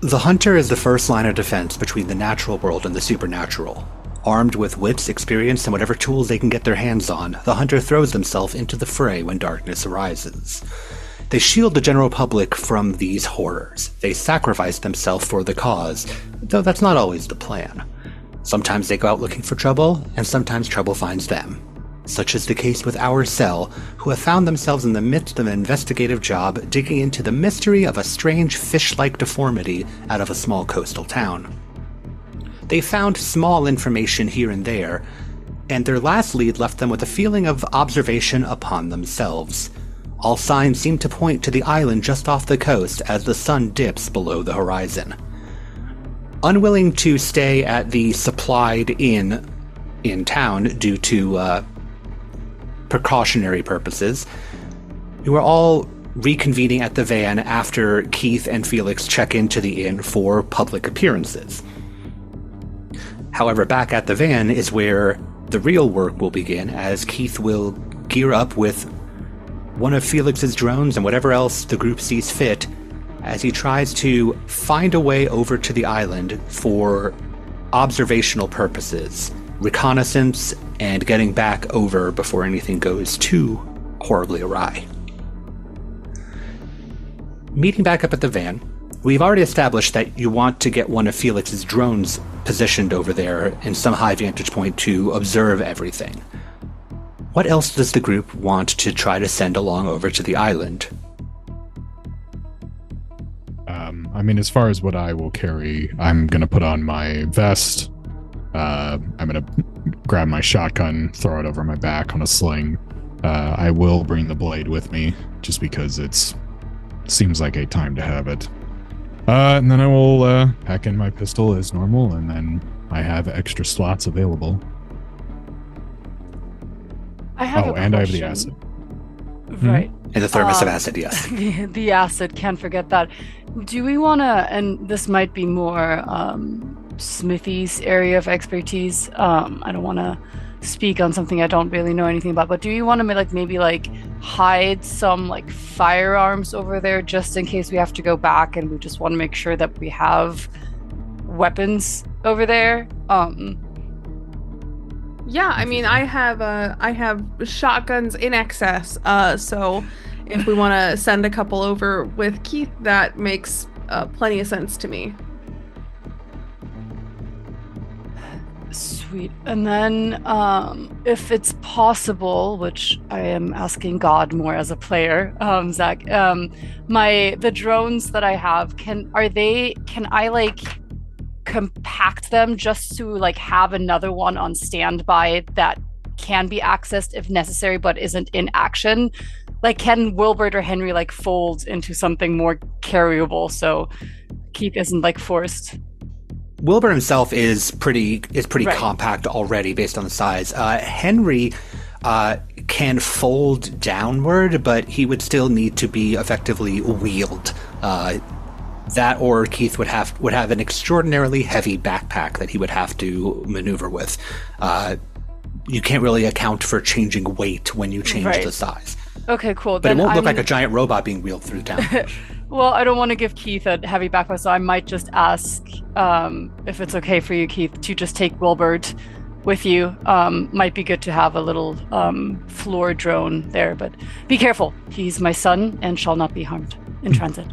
The hunter is the first line of defense between the natural world and the supernatural. Armed with wits, experience, and whatever tools they can get their hands on, the hunter throws themselves into the fray when darkness arises. They shield the general public from these horrors. They sacrifice themselves for the cause, though that's not always the plan. Sometimes they go out looking for trouble, and sometimes trouble finds them. Such is the case with our cell, who have found themselves in the midst of an investigative job digging into the mystery of a strange fish-like deformity out of a small coastal town. They found small information here and there, and their last lead left them with a feeling of observation upon themselves. All signs seem to point to the island just off the coast as the sun dips below the horizon. Unwilling to stay at the supplied inn in town due to precautionary purposes, we were all reconvening at the van after Keith and Felix check into the inn for public appearances. However, back at the van is where the real work will begin, as Keith will gear up with one of Felix's drones and whatever else the group sees fit as he tries to find a way over to the island for observational purposes, reconnaissance, and getting back over before anything goes too horribly awry. Meeting back up at the van, we've already established that you want to get one of Felix's drones positioned over there in some high vantage point to observe everything. What else does the group want to try to send along over to the island? As far as what I will carry, I'm going to put on my vest. I'm going to grab my shotgun, throw it over my back on a sling. I will bring the blade with me, just because seems like a time to have it. And then I will pack in my pistol as normal, and then I have extra slots available. I have and I have the acid. Right. And the thermos of acid, yes. The acid, can't forget that. Do we want to, and this might be more Smithy's area of expertise. I don't want to speak on something I don't really know anything about, but do you want to maybe hide some firearms over there just in case we have to go back and we just want to make sure that we have weapons over there? Yeah, I have shotguns in excess. So if we want to send a couple over with Keith, that makes plenty of sense to me. Sweet. And then, if it's possible, which I am asking God more as a player, Zach, the drones that I have, can I compact them just to have another one on standby that can be accessed if necessary but isn't in action? Can Wilbert or Henry fold into something more carryable so Keith isn't forced? Wilbur himself is pretty Right. compact already based on the size. Henry can fold downward, but he would still need to be effectively wheeled. That or Keith would have an extraordinarily heavy backpack that he would have to maneuver with. You can't really account for changing weight when you change Right. the size. Okay, cool. But Then it won't look like a giant robot being wheeled through town. Well, I don't want to give Keith a heavy backpack, so I might just ask if it's okay for you, Keith, to just take Wilbert with you. Might be good to have a little floor drone there, but be careful. He's my son and shall not be harmed in transit.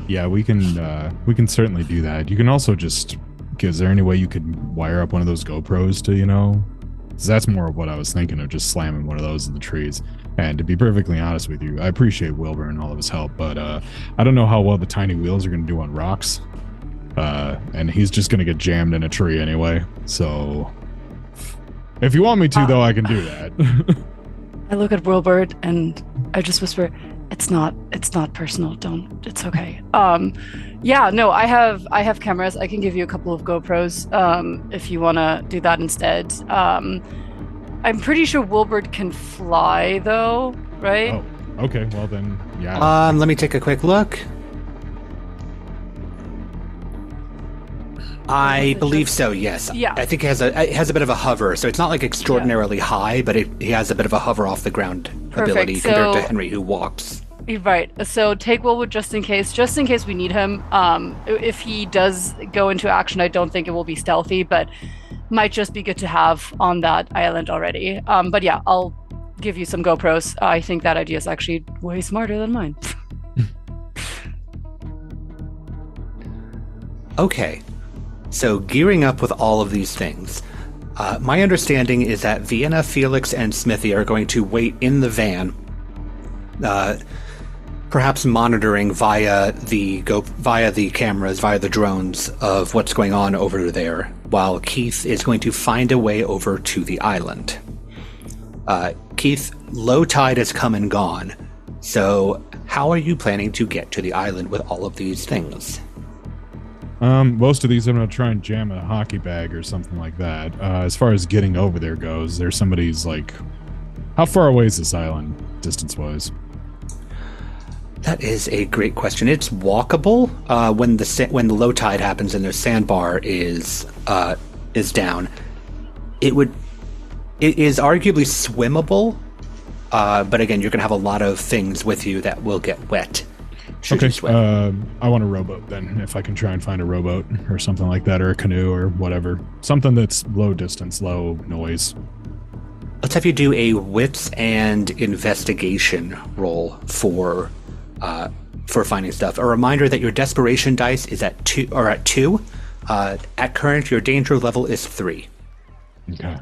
Yeah, we can certainly do that. You can also is there any way you could wire up one of those GoPros to, 'cause that's more of what I was thinking of, just slamming one of those in the trees. And to be perfectly honest with you, I appreciate Wilbur and all of his help, but I don't know how well the tiny wheels are going to do on rocks. And he's just going to get jammed in a tree anyway. So if you want me to, though, I can do that. I look at Wilbert and I just whisper, it's not personal. It's okay. Yeah, no, I have cameras. I can give you a couple of GoPros if you want to do that instead. I'm pretty sure Wilbert can fly, though, right? Oh, okay. Well, then, yeah. Let me take a quick look. I believe so, yes. Yeah. I think it has a bit of a hover, so it's not extraordinarily high, but he has a bit of a hover off the ground ability compared to Henry, who walks. Right. So take Willwood just in case we need him. If he does go into action, I don't think it will be stealthy, but might just be good to have on that island already. But yeah, I'll give you some GoPros. I think that idea is actually way smarter than mine. Okay, so gearing up with all of these things. My understanding is that Vienna, Felix, and Smithy are going to wait in the van, perhaps monitoring via the cameras, via the drones of what's going on over there, while Keith is going to find a way over to the island. Keith, low tide has come and gone, so how are you planning to get to the island with all of these things? Most of these I'm going to try and jam a hockey bag or something like that. As far as getting over there goes, there's somebody's like, how far away is this island distance-wise? That is a great question. It's walkable when the low tide happens and the sandbar is down. It is arguably swimmable, but again, you're going to have a lot of things with you that will get wet. Okay, I want a rowboat then, if I can try and find a rowboat or something like that, or a canoe or whatever. Something that's low distance, low noise. Let's have you do a wits and investigation roll for finding stuff. A reminder that your desperation dice is at 2. At current, your danger level is 3. Okay.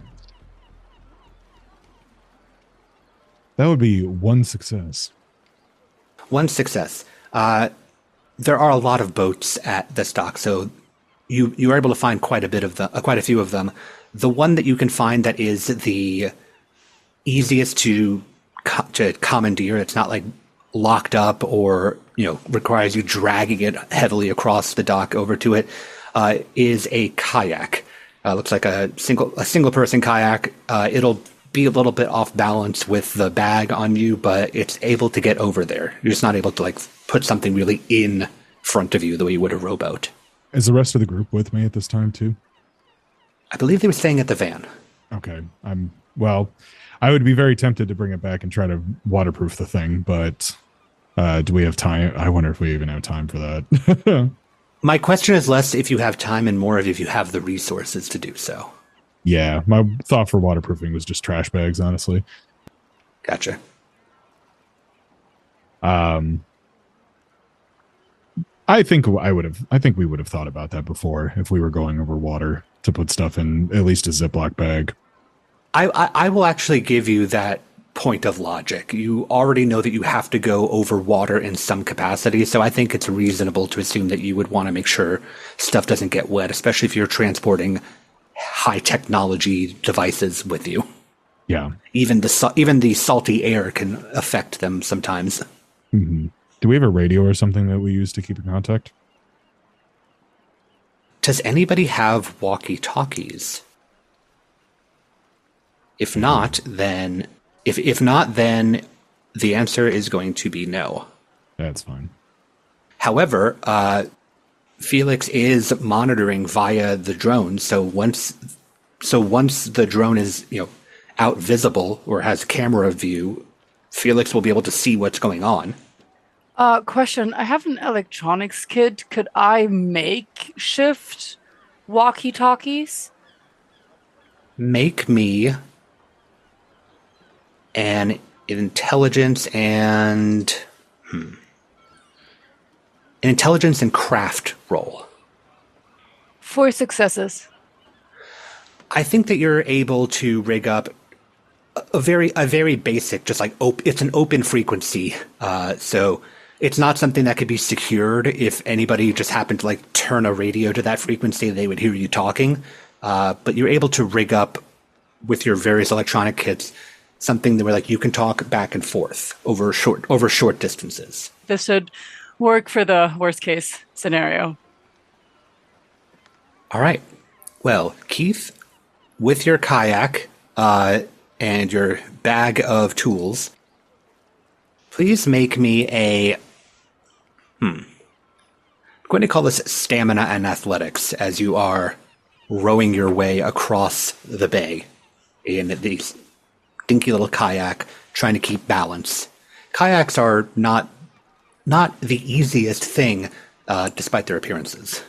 That would be 1 success. 1 success. There are a lot of boats at the dock, so you are able to find quite a few of them. The one that you can find that is the easiest to commandeer, it's not like locked up or requires you dragging it heavily across the dock over to it, is a kayak. Looks like a single person kayak. It'll be a little bit off balance with the bag on you, but it's able to get over there. You're just not able to put something really in front of you the way you would a rowboat. Is the rest of the group with me at this time too? I believe they were staying at the van. Okay. I would be very tempted to bring it back and try to waterproof the thing, but do we have time? I wonder if we even have time for that. My question is less if you have time and more of if you have the resources to do so. Yeah, my thought for waterproofing was just trash bags, honestly. Gotcha. I think we would have thought about that before if we were going over water to put stuff in at least a Ziploc bag. I will actually give you that point of logic. You already know that you have to go over water in some capacity, so I think it's reasonable to assume that you would want to make sure stuff doesn't get wet, especially if you're transporting high technology devices with you. Yeah. Even the salty air can affect them sometimes. Mm-hmm. Do we have a radio or something that we use to keep in contact? Does anybody have walkie-talkies? If not, then the answer is going to be no. That's fine. However, Felix is monitoring via the drone, so once the drone is out visible or has camera view, Felix will be able to see what's going on. Question. I have an electronics kit. Could I make shift walkie-talkies? Make me an intelligence and craft roll. 4 successes. I think that you're able to rig up a very basic, just it's an open frequency. So it's not something that could be secured. If anybody just happened to turn a radio to that frequency, they would hear you talking. But you're able to rig up with your various electronic kits something that where you can talk back and forth over short distances. This should work for the worst case scenario. All right. Well, Keith, with your kayak and your bag of tools, please make me I'm going to call this stamina and athletics as you are rowing your way across the bay in the dinky little kayak, trying to keep balance. Kayaks are not not the easiest thing, despite their appearances.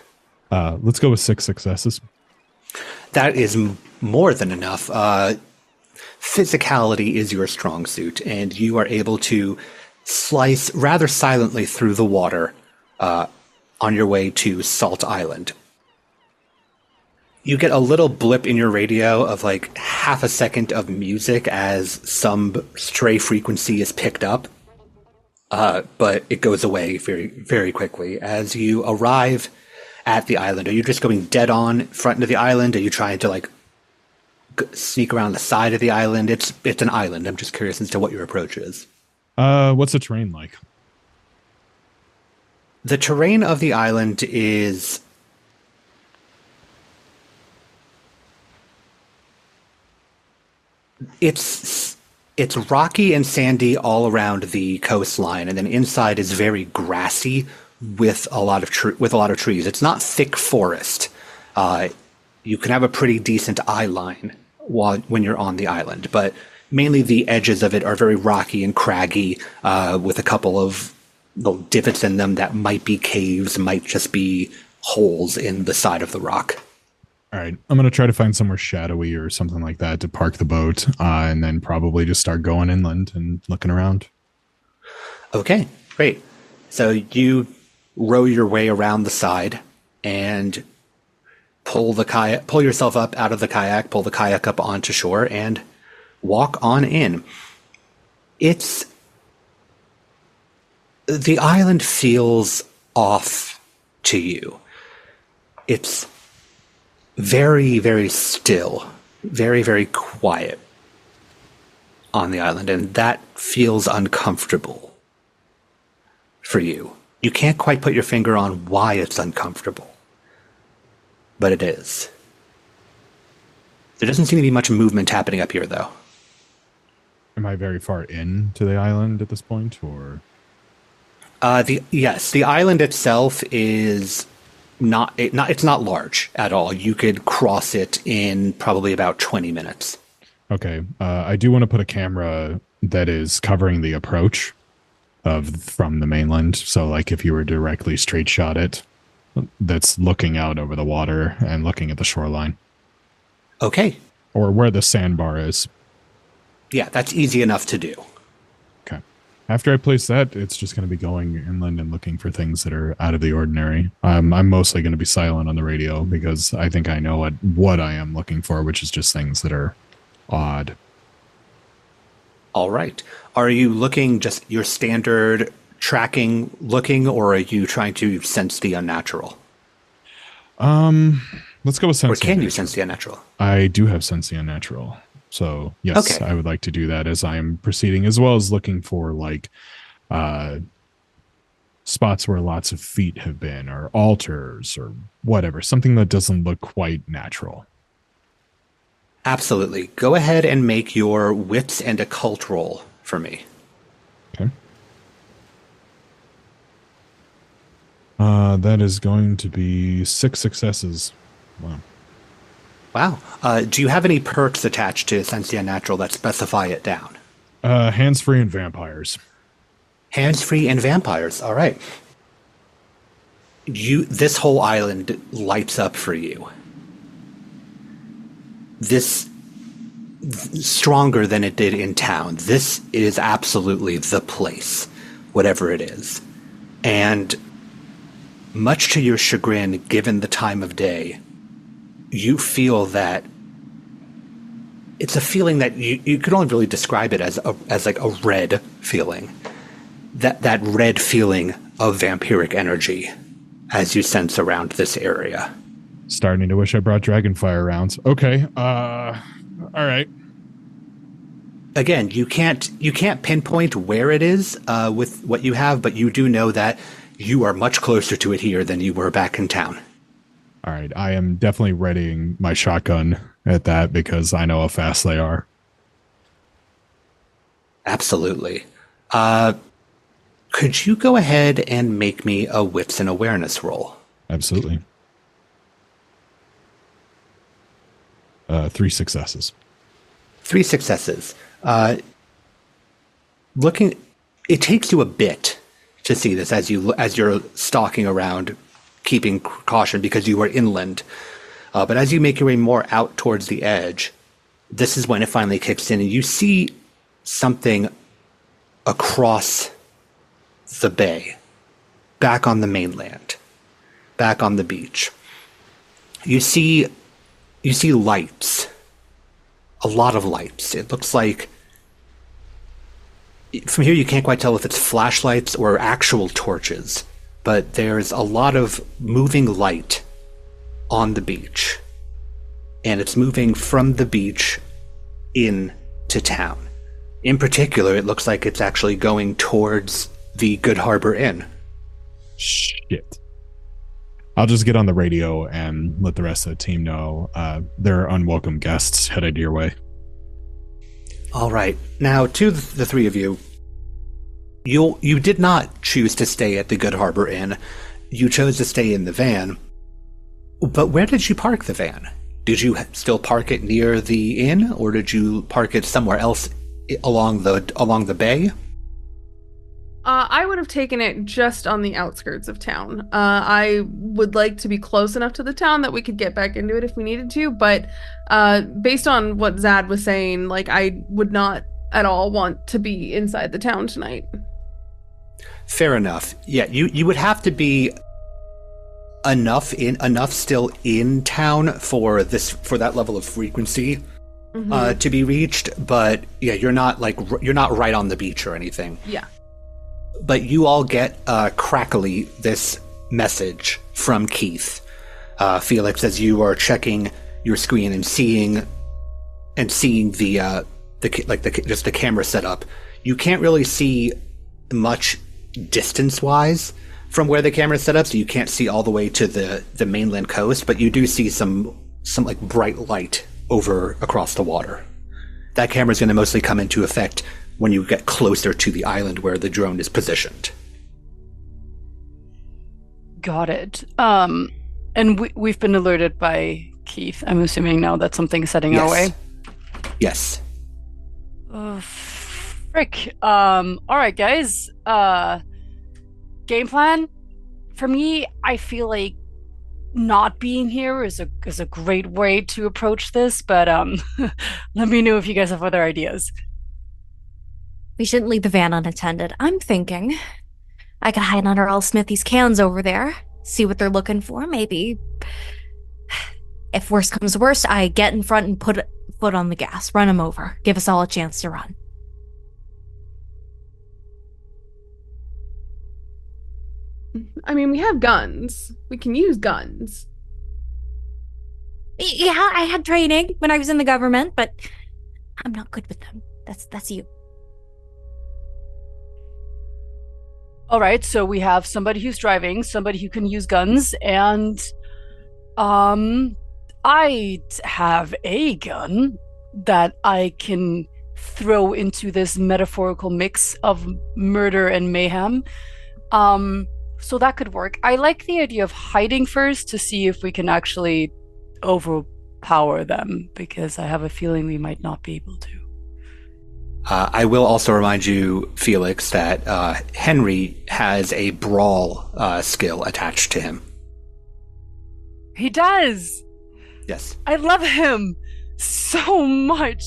Let's go with 6 successes. That is more than enough. Physicality is your strong suit, and you are able to slice rather silently through the water on your way to Salt Island. You get a little blip in your radio of like half a second of music as some stray frequency is picked up, but it goes away very, very quickly. As you arrive at the island, are you just going dead on front into the island? Are you trying to like sneak around the side of the island? It's an island. I'm just curious as to what your approach is. What's the terrain like? The terrain of the island is it's rocky and sandy all around the coastline, and then inside is very grassy with a lot of trees. It's not thick forest. You can have a pretty decent eye line when you're on the island, but mainly the edges of it are very rocky and craggy, with a couple of little divots in them that might be caves, might just be holes in the side of the rock. All right, I'm going to try to find somewhere shadowy or something like that to park the boat, and then probably just start going inland and looking around. Okay, great. So you row your way around the side and pull yourself up out of the kayak, pull the kayak up onto shore, and walk on in. The island feels off to you. It's very, very still, very, very quiet on the island, and that feels uncomfortable for you. You can't quite put your finger on why it's uncomfortable, but it is. There doesn't seem to be much movement happening up here, though. Am I very far in to the island at this point, or? The island itself is it's not large at all. You could cross it in probably about 20 minutes. Okay. I do want to put a camera that is covering the approach from the mainland. So like if you were directly straight shot it, that's looking out over the water and looking at the shoreline. Okay. Or where the sandbar is. Yeah, that's easy enough to do. Okay. After I place that, it's just going to be going inland and looking for things that are out of the ordinary. I'm mostly going to be silent on the radio because I think I know what I am looking for, which is just things that are odd. All right. Are you looking just your standard tracking looking, or are you trying to sense the unnatural? Let's go with sense. Or can you sense the unnatural? I do have sense the unnatural. So yes, okay. I would like to do that as I am proceeding, as well as looking for like spots where lots of feet have been, or altars, or whatever, something that doesn't look quite natural. Absolutely. Go ahead and make your wits and occult roll for me. Okay. That is going to be 6 successes. Wow. Do you have any perks attached to Sense the Unnatural that specify it down? Hands-free and vampires. Hands-free and vampires. All right. This whole island lights up for you. This stronger than it did in town. This is absolutely the place, whatever it is. And much to your chagrin, given the time of day, you feel that it's a feeling that you could only really describe it as like a red feeling. That red feeling of vampiric energy as you sense around this area. Starting to wish I brought Dragonfire rounds. Okay. All right. Again, you can't pinpoint where it is with what you have, but you do know that you are much closer to it here than you were back in town. All right. I am definitely readying my shotgun at that because I know how fast they are. Absolutely. Could you go ahead and make me a wits and awareness roll? Absolutely. 3 successes. 3 successes. It takes you a bit to see this as you're stalking around, keeping caution because you were inland. But as you make your way more out towards the edge, this is when it finally kicks in, and you see something across the bay, back on the mainland, back on the beach. You see lights, a lot of lights. It looks like, from here you can't quite tell if it's flashlights or actual torches, but there's a lot of moving light on the beach, and it's moving from the beach into town. In particular, it looks like it's actually going towards the Good Harbor Inn. Shit. I'll just get on the radio and let the rest of the team know there are unwelcome guests headed your way. All right. Now, to the three of you, you did not choose to stay at the Good Harbor Inn. You chose to stay in the van. But where did you park the van? Did you still park it near the inn, or did you park it somewhere else along the bay? I would have taken it just on the outskirts of town. I would like to be close enough to the town that we could get back into it if we needed to, but based on what Zad was saying, like, I would not at all want to be inside the town tonight. Fair enough. Yeah, you would have to be enough still in town for that level of frequency to be reached, but yeah, you're not right on the beach or anything. Yeah. But you all get crackly this message from Keith. Felix, as you are checking your screen and seeing the camera setup, you can't really see much distance-wise from where the camera is set up, so you can't see all the way to the mainland coast, but you do see some like bright light over across the water. That camera is going to mostly come into effect when you get closer to the island where the drone is positioned. Got it. And we've been alerted by Keith. I'm assuming now that something's heading our way. Yes. Frick. All right, guys. Game plan. For me, I feel like not being here is a great way to approach this, but let me know if you guys have other ideas. We shouldn't leave the van unattended. I'm thinking I could hide under all Smithy's cans over there, see what they're looking for, maybe. If worst comes to worst, I get in front and put a foot on the gas, run him over, give us all a chance to run. I mean, we have guns. We can use guns. Yeah, I had training when I was in the government, but I'm not good with them. That's you. All right, so we have somebody who's driving, somebody who can use guns, and I have a gun that I can throw into this metaphorical mix of murder and mayhem. So that could work. I like the idea of hiding first to see if we can actually overpower them, because I have a feeling we might not be able to. I will also remind you, Felix, that Henry has a brawl skill attached to him. He does! Yes. I love him so much.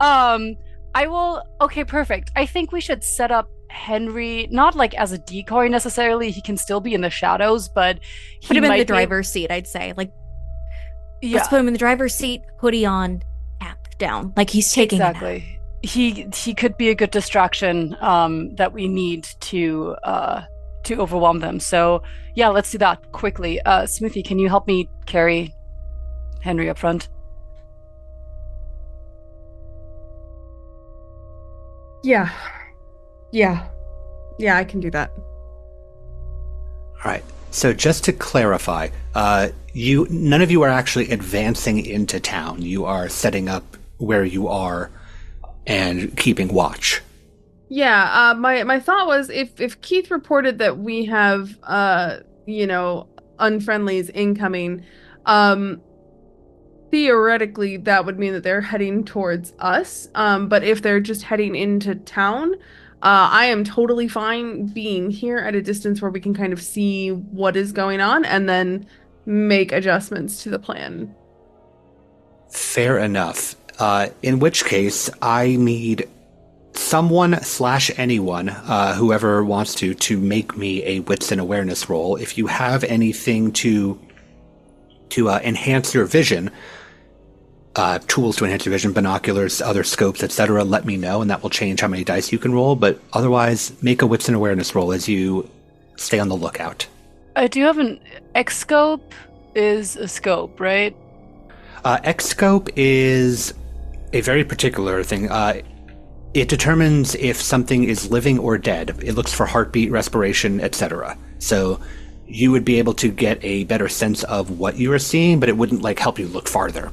Okay, perfect. I think we should set up Henry, not like as a decoy necessarily. He can still be in the shadows, but put him in the driver's seat, I'd say. Like, let's put him in the driver's seat, hoodie on, cap down. Like he's taking exactly. He could be a good distraction that we need to overwhelm them. So yeah, let's do that quickly. Smithy, can you help me carry Henry up front? Yeah, I can do that. All right. So just to clarify, none of you are actually advancing into town. You are setting up where you are and keeping watch. Yeah, my thought was if Keith reported that we have unfriendlies incoming, theoretically that would mean that they're heading towards us. But if they're just heading into town, I am totally fine being here at a distance where we can kind of see what is going on and then make adjustments to the plan. Fair enough. In which case, I need someone/anyone, whoever wants to make me a wits and awareness roll. If you have anything to enhance your vision, tools to enhance your vision, binoculars, other scopes, etc., let me know, and that will change how many dice you can roll. But otherwise, make a wits and awareness roll as you stay on the lookout. I do have an X-scope is a scope, right? X-scope is a very particular thing. It determines if something is living or dead. It looks for heartbeat, respiration, etc. So you would be able to get a better sense of what you are seeing, but it wouldn't help you look farther.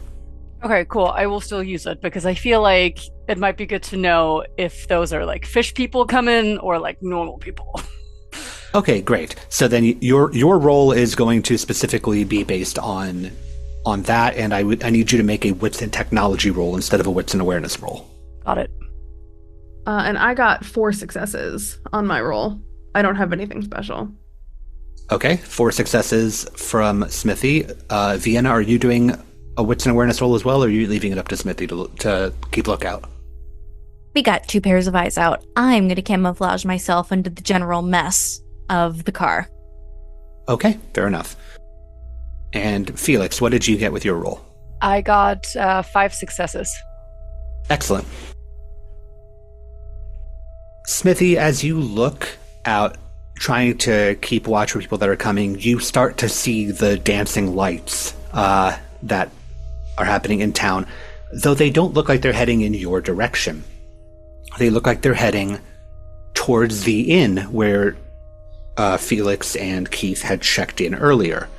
Okay, cool. I will still use it because I feel like it might be good to know if those are fish people coming or normal people. Okay, great. So then your role is going to specifically be based on that, and I need you to make a wits and technology roll instead of a wits and awareness roll. Got it. And I got 4 successes on my roll. I don't have anything special. Okay, 4 successes from Smithy. Vienna, are you doing a wits and awareness roll as well, or are you leaving it up to Smithy to keep lookout? We got 2 pairs of eyes out. I'm going to camouflage myself into the general mess of the car. Okay, fair enough. And Felix, what did you get with your roll? I got 5 successes. Excellent. Smithy, as you look out, trying to keep watch for people that are coming, you start to see the dancing lights that are happening in town, though they don't look like they're heading in your direction. They look like they're heading towards the inn where Felix and Keith had checked in earlier.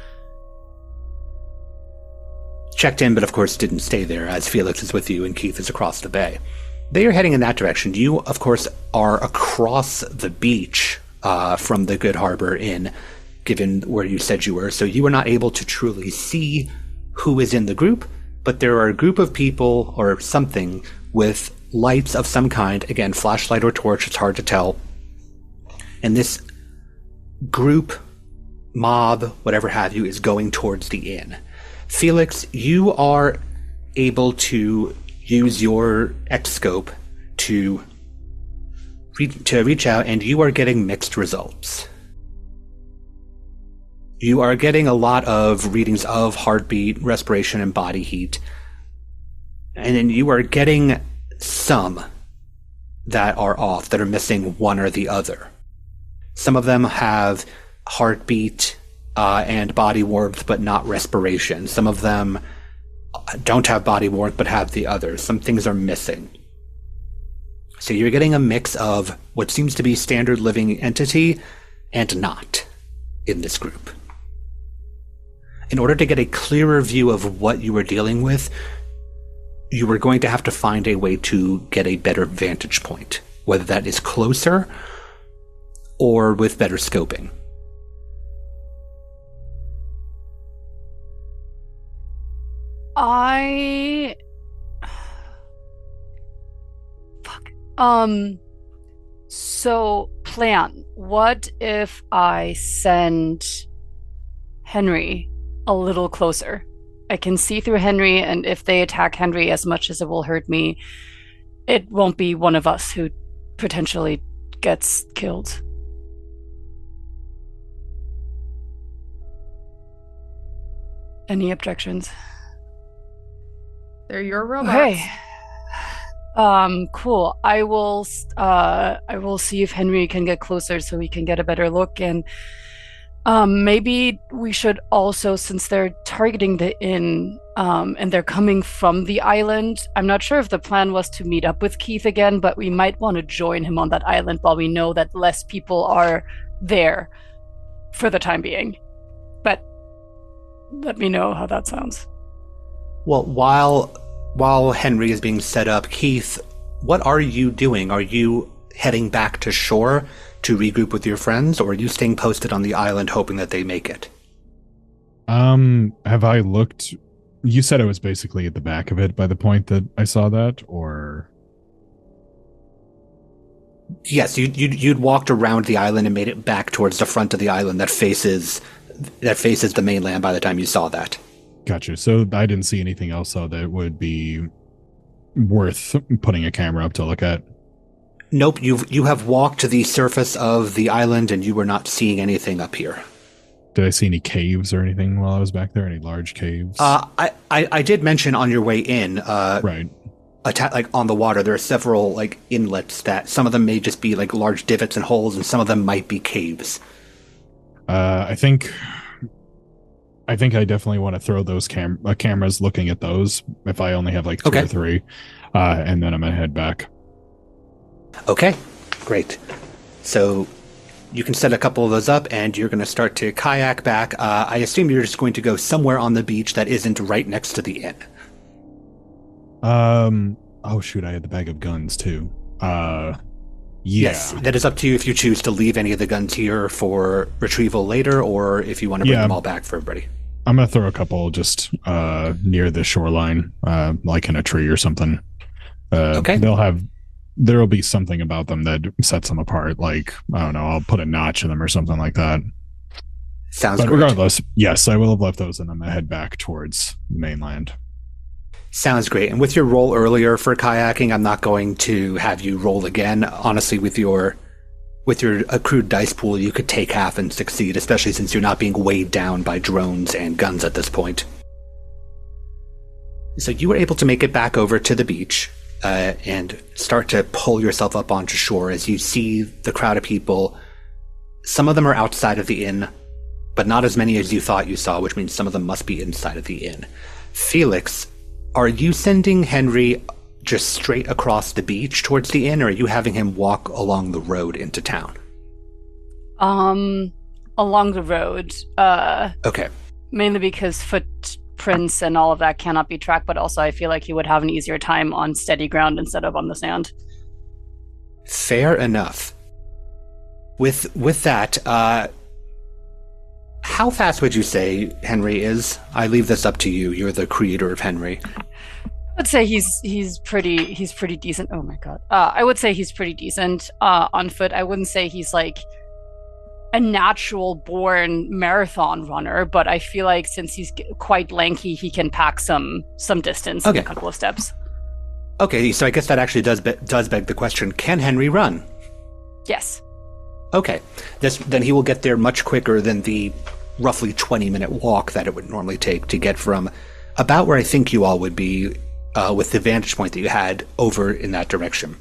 Checked in, but of course didn't stay there, as Felix is with you and Keith is across the bay. They are heading in that direction. You, of course, are across the beach from the Good Harbor Inn, given where you said you were, so you are not able to truly see who is in the group, but there are a group of people or something with lights of some kind, again, flashlight or torch, it's hard to tell, and this group, mob, whatever have you, is going towards the inn. Felix, you are able to use your X-scope to reach out, and you are getting mixed results. You are getting a lot of readings of heartbeat, respiration, and body heat. And then you are getting some that are off, that are missing one or the other. Some of them have heartbeat and body warmth, but not respiration. Some of them don't have body warmth, but have the others. Some things are missing. So you're getting a mix of what seems to be standard living entity and not in this group. In order to get a clearer view of what you are dealing with, you are going to have to find a way to get a better vantage point, whether that is closer or with better scoping. So plan. What if I send Henry a little closer? I can see through Henry, and if they attack Henry as much as it will hurt me, it won't be one of us who potentially gets killed. Any objections? They're your robots. Okay. Cool. I will see if Henry can get closer so we can get a better look, and maybe we should also, since they're targeting the inn, and they're coming from the island, I'm not sure if the plan was to meet up with Keith again, but we might want to join him on that island while we know that less people are there for the time being. But let me know how that sounds. Well, while Henry is being set up, Keith, what are you doing? Are you heading back to shore to regroup with your friends, or are you staying posted on the island hoping that they make it? Have I looked? You said it was basically at the back of it by the point that I saw that, or? Yes, you'd walked around the island and made it back towards the front of the island that faces the mainland by the time you saw that. Gotcha. So I didn't see anything else though that would be worth putting a camera up to look at. Nope, you have walked to the surface of the island and you were not seeing anything up here. Did I see any caves or anything while I was back there? Any large caves? I did mention on your way in, right. Like on the water, there are several like inlets that some of them may just be like large divots and holes, and some of them might be caves. I think I definitely want to throw those cameras looking at those if I only have like two or three, and then I'm gonna head back. Okay, great. So you can set a couple of those up, and you're going to start to kayak back. I assume you're just going to go somewhere on the beach that isn't right next to the inn. Oh shoot, I had the bag of guns too. Yeah. Yes, that is up to you if you choose to leave any of the guns here for retrieval later, or if you want to bring them all back for everybody. I'm gonna throw a couple just near the shoreline, like in a tree or something. Okay. There'll be something about them that sets them apart. Like, I don't know, I'll put a notch in them or something like that. Sounds good. But regardless, yes, I will have left those and I'm gonna head back towards the mainland. Sounds great. And with your roll earlier for kayaking, I'm not going to have you roll again. Honestly, with your accrued dice pool, you could take half and succeed, especially since you're not being weighed down by drones and guns at this point. So you were able to make it back over to the beach. And start to pull yourself up onto shore as you see the crowd of people. Some of them are outside of the inn, but not as many as you thought you saw, which means some of them must be inside of the inn. Felix, are you sending Henry just straight across the beach towards the inn, or are you having him walk along the road into town? Along the road. Okay. Mainly because footprints and all of that cannot be tracked, but also I feel like he would have an easier time on steady ground instead of on the sand. Fair enough. With that, how fast would you say Henry is? I leave this up to you. You're the creator of Henry. I would say he's pretty decent. Oh my god. I would say he's pretty decent on foot. I wouldn't say he's like a natural born marathon runner, but I feel like since he's quite lanky, he can pack some distance in a couple of steps. Okay, so I guess that actually does beg the question: can Henry run? Yes. Okay, then he will get there much quicker than the roughly 20-minute walk that it would normally take to get from about where I think you all would be with the vantage point that you had over in that direction.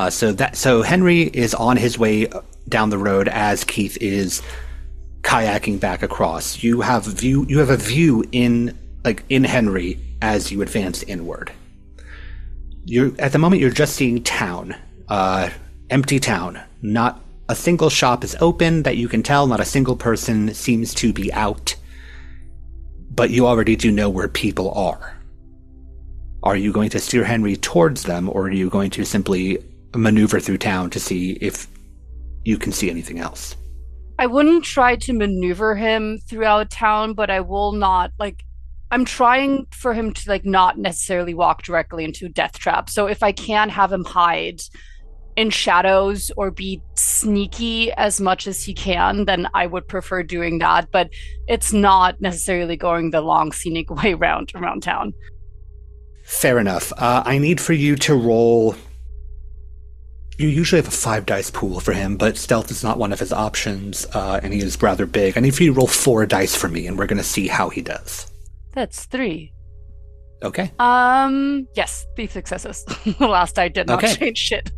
So Henry is on his way down the road as Keith is kayaking back across. You have a view in Henry as you advance inward. At the moment you're just seeing town, empty town. Not a single shop is open that you can tell. Not a single person seems to be out. But you already do know where people are. Are you going to steer Henry towards them, or are you going to simply maneuver through town to see if you can see anything else? I wouldn't try to maneuver him throughout town, but I will not, I'm trying for him to, not necessarily walk directly into a death trap. So if I can have him hide in shadows or be sneaky as much as he can, then I would prefer doing that. But it's not necessarily going the long, scenic way around town. Fair enough. I need for you to roll... You usually have a 5 dice pool for him, but stealth is not one of his options, and he is rather big. I need for you to roll 4 dice for me, and we're going to see how he does. That's 3. Okay. Yes, 3 successes. The last die did not change shit.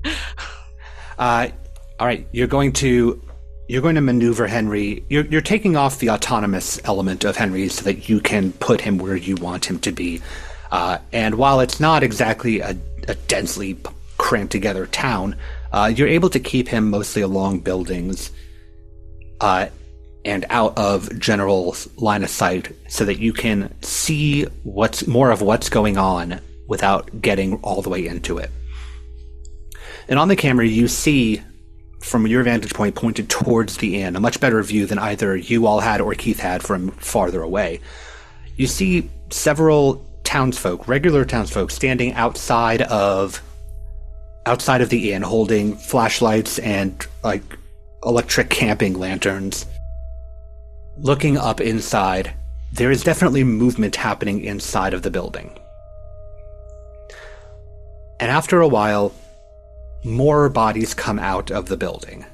All right, you're going to maneuver Henry. You're taking off the autonomous element of Henry so that you can put him where you want him to be. And while it's not exactly a densely cramped together town, you're able to keep him mostly along buildings and out of general line of sight so that you can see what's going on without getting all the way into it. And on the camera, you see, from your vantage point pointed towards the inn, a much better view than either you all had or Keith had from farther away. You see several townsfolk, regular townsfolk, standing outside of outside of the inn holding flashlights and, like, electric camping lanterns. Looking up inside, there is definitely movement happening inside of the building. And after a while, more bodies come out of the building.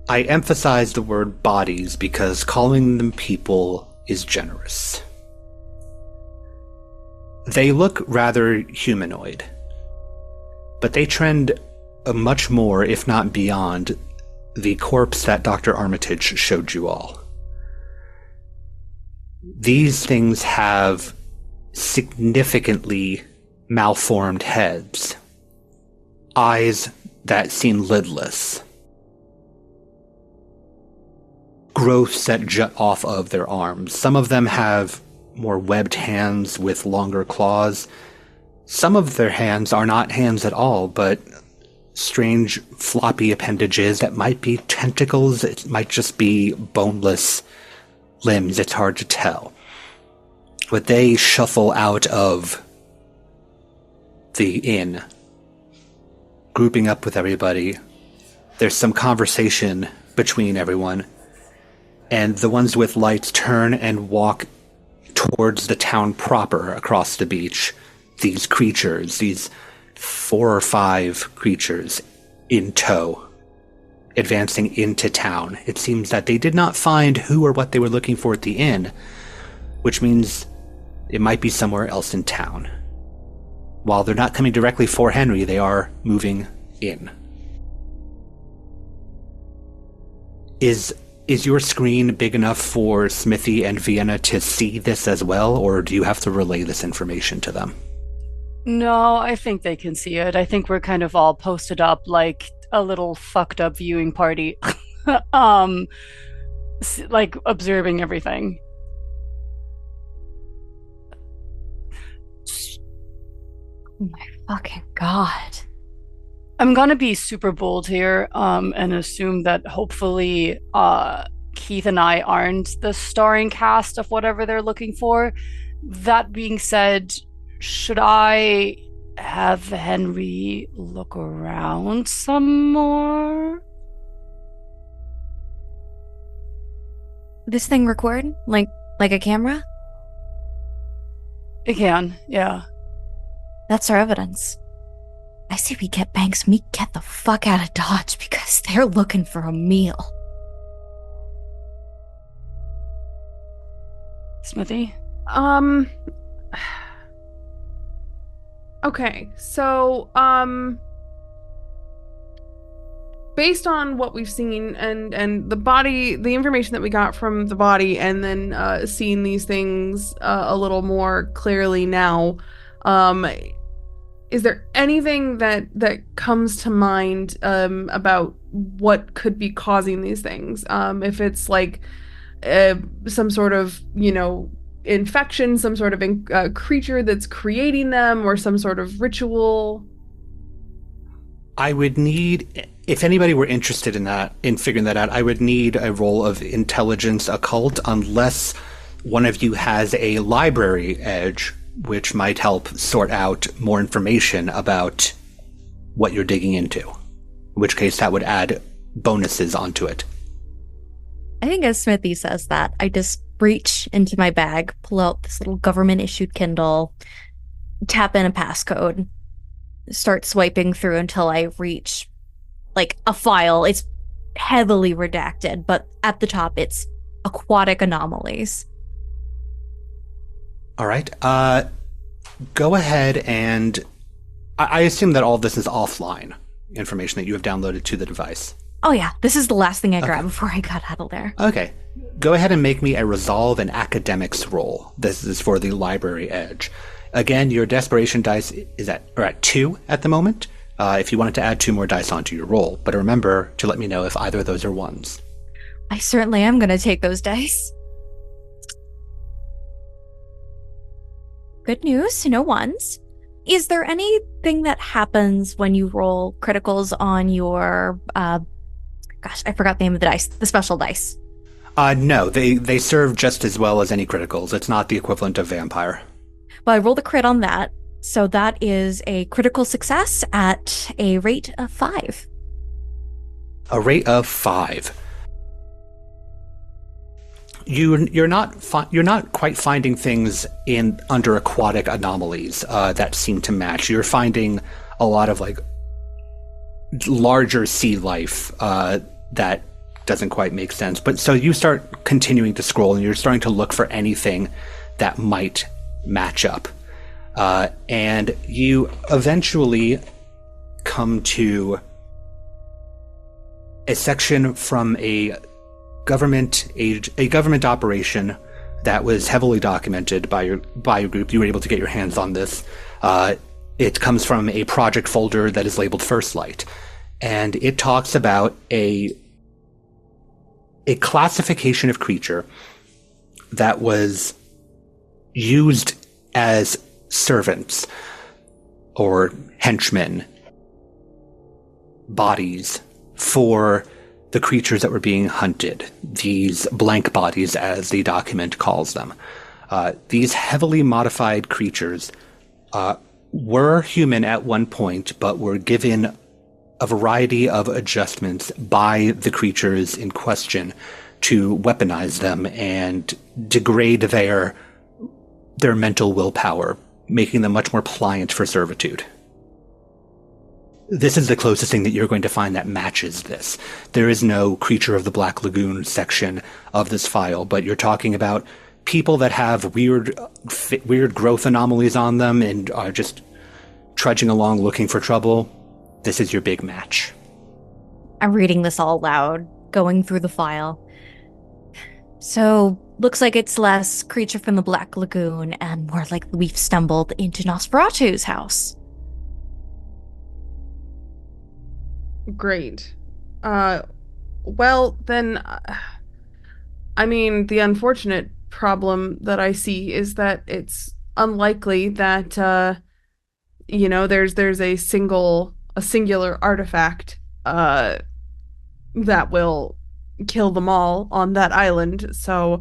I emphasize the word bodies because calling them people is generous. They look rather humanoid, but they trend much more, if not beyond, the corpse that Dr. Armitage showed you all. These things have significantly malformed heads, eyes that seem lidless, growths that jut off of their arms. Some of them have more webbed hands with longer claws. Some of their hands are not hands at all, but strange floppy appendages that might be tentacles, it might just be boneless limbs, it's hard to tell. But they shuffle out of the inn, grouping up with everybody. There's some conversation between everyone, and the ones with lights turn and walk towards the town proper across the beach. These creatures, these 4 or 5 creatures in tow, advancing into town. It seems that they did not find who or what they were looking for at the inn, which means it might be somewhere else in town. While they're not coming directly for Henry, they are moving in. Is your screen big enough for Smithy and Vienna to see this as well, or do you have to relay this information to them? No, I think they can see it. I think we're kind of all posted up like a little fucked up viewing party. Like observing everything. Oh my fucking god. I'm gonna be super bold here, and assume that hopefully Keith and I aren't the starring cast of whatever they're looking for. That being said, should I have Henry look around some more? This thing record? Like a camera? It can, yeah. That's our evidence. I say we get Banks, we get the fuck out of Dodge because they're looking for a meal. Smithy? Okay, so, based on what we've seen and the body, the information that we got from the body, and then seeing these things a little more clearly now, is there anything that comes to mind about what could be causing these things? If it's like some sort of, infection, some sort of creature that's creating them, or some sort of ritual? I would need, if anybody were interested in figuring that out, I would need a roll of intelligence occult, unless one of you has a library edge, which might help sort out more information about what you're digging into. In which case that would add bonuses onto it. I think as Smithy says that, I just reach into my bag, pull out this little government-issued Kindle, tap in a passcode, start swiping through until I reach, like, a file. It's heavily redacted, but at the top it's aquatic anomalies. All right. Go ahead and... I assume that all of this is offline information that you have downloaded to the device. Oh yeah, this is the last thing I grabbed before I got out of there. Okay. Go ahead and make me a Resolve and Academics roll. This is for the Library Edge. Again, your Desperation dice is at 2 at the moment, if you wanted to add 2 more dice onto your roll. But remember to let me know if either of those are 1s. I certainly am going to take those dice. Good news, no 1s. Is there anything that happens when you roll criticals on your, gosh, I forgot the name of the dice, the special dice? No, they serve just as well as any criticals. It's not the equivalent of vampire. Well, I rolled a crit on that. So that is a critical success at a rate of 5. A rate of 5. You're not quite finding things in under aquatic anomalies that seem to match. You're finding a lot of like larger sea life that doesn't quite make sense. But so you start continuing to scroll, and you're starting to look for anything that might match up. And you eventually come to a section from a government operation that was heavily documented by your group. You were able to get your hands on this. It comes from a project folder that is labeled First Light, and it talks about a classification of creature that was used as servants or henchmen, bodies for the creatures that were being hunted, these blank bodies as the document calls them. These heavily modified creatures were human at one point, but were given a variety of adjustments by the creatures in question to weaponize them and degrade their mental willpower, making them much more pliant for servitude. This is the closest thing that you're going to find that matches this. There is no Creature of the Black Lagoon section of this file, but you're talking about people that have weird growth anomalies on them and are just trudging along looking for trouble. This is your big match. I'm reading this all loud, going through the file. So, looks like it's less Creature from the Black Lagoon and more like we've stumbled into Nosferatu's house. Great. Well, then, I mean, the unfortunate problem that I see is that it's unlikely that, there's a singular artifact, that will kill them all on that island. So,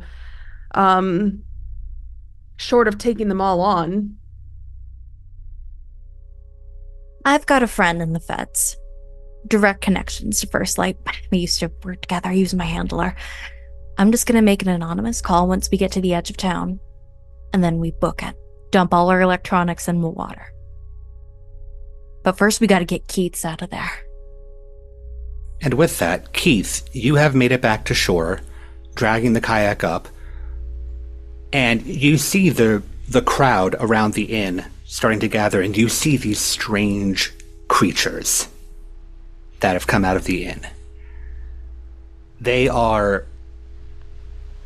short of taking them all on. I've got a friend in the feds. Direct connections to First Light. We used to work together. I use my handler. I'm just gonna make an anonymous call once we get to the edge of town. And then we book it. Dump all our electronics in the water. But first we gotta get Keith's out of there. And with that, Keith, you have made it back to shore, dragging the kayak up, and you see the crowd around the inn starting to gather, and you see these strange creatures that have come out of the inn. They are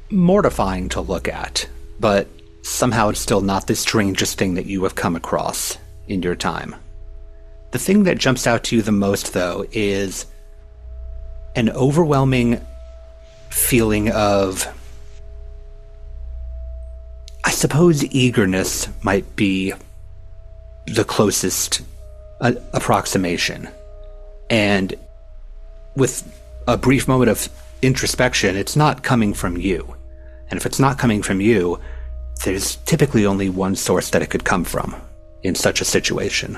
mortifying to look at, but somehow it's still not the strangest thing that you have come across in your time. The thing that jumps out to you the most, though, is an overwhelming feeling of, I suppose, eagerness might be the closest approximation. And with a brief moment of introspection, it's not coming from you. And if it's not coming from you, there's typically only one source that it could come from in such a situation.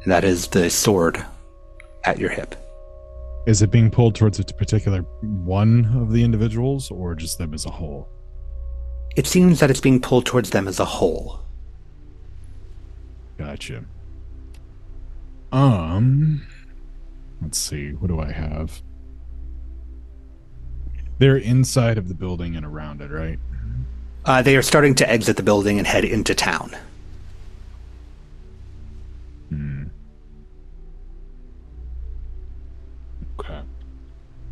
And that is the sword at your hip. Is it being pulled towards a particular one of the individuals, or just them as a whole? It seems that it's being pulled towards them as a whole. Gotcha. Let's see, what do I have? They're inside of the building and around it, right? They are starting to exit the building and head into town. Okay.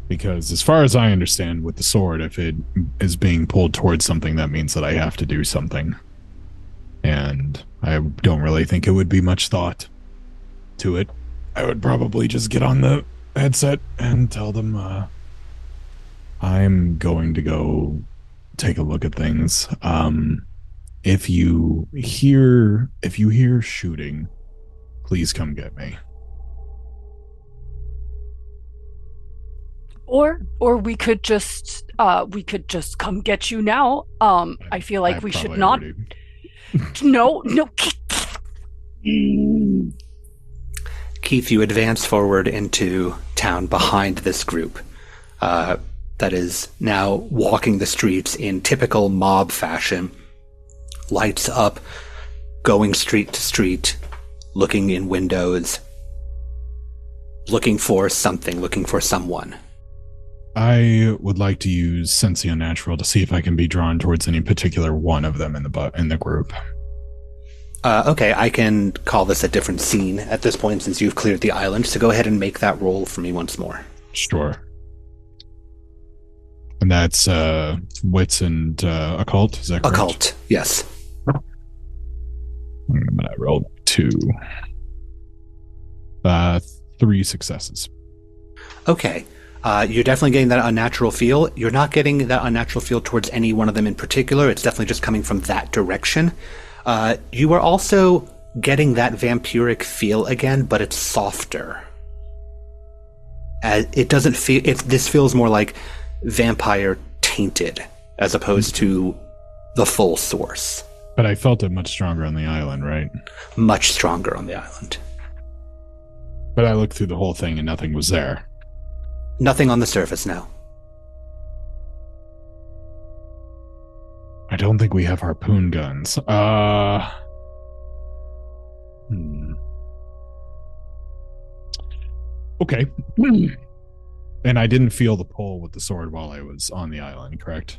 Because as far as I understand with the sword, if it is being pulled towards something, that means that I have to do something. And I don't really think it would be much thought to it. I would probably just get on the headset and tell them I'm going to go take a look at things. If you hear shooting, please come get me. Or we could just come get you now. I feel like we should not. Already... No. Keith, you advance forward into town behind this group that is now walking the streets in typical mob fashion. Lights up, going street to street, looking in windows, looking for something, looking for someone. I would like to use Sense the Unnatural to see if I can be drawn towards any particular one of them in the group. Okay, I can call this a different scene at this point since you've cleared the island, so go ahead and make that roll for me once more. Sure. And that's wits and occult, is that correct? Occult, yes. I'm gonna roll 2. 3 successes. Okay. You're definitely getting that unnatural feel. You're not getting that unnatural feel towards any one of them in particular. It's definitely just coming from that direction. You are also getting that vampiric feel again, but it's softer. It doesn't feel... This feels more like vampire tainted as opposed to the full source. But I felt it much stronger on the island, right? Much stronger on the island. But I looked through the whole thing and nothing was there. Nothing on the surface now. I don't think we have harpoon guns. Okay. And I didn't feel the pull with the sword while I was on the island, correct?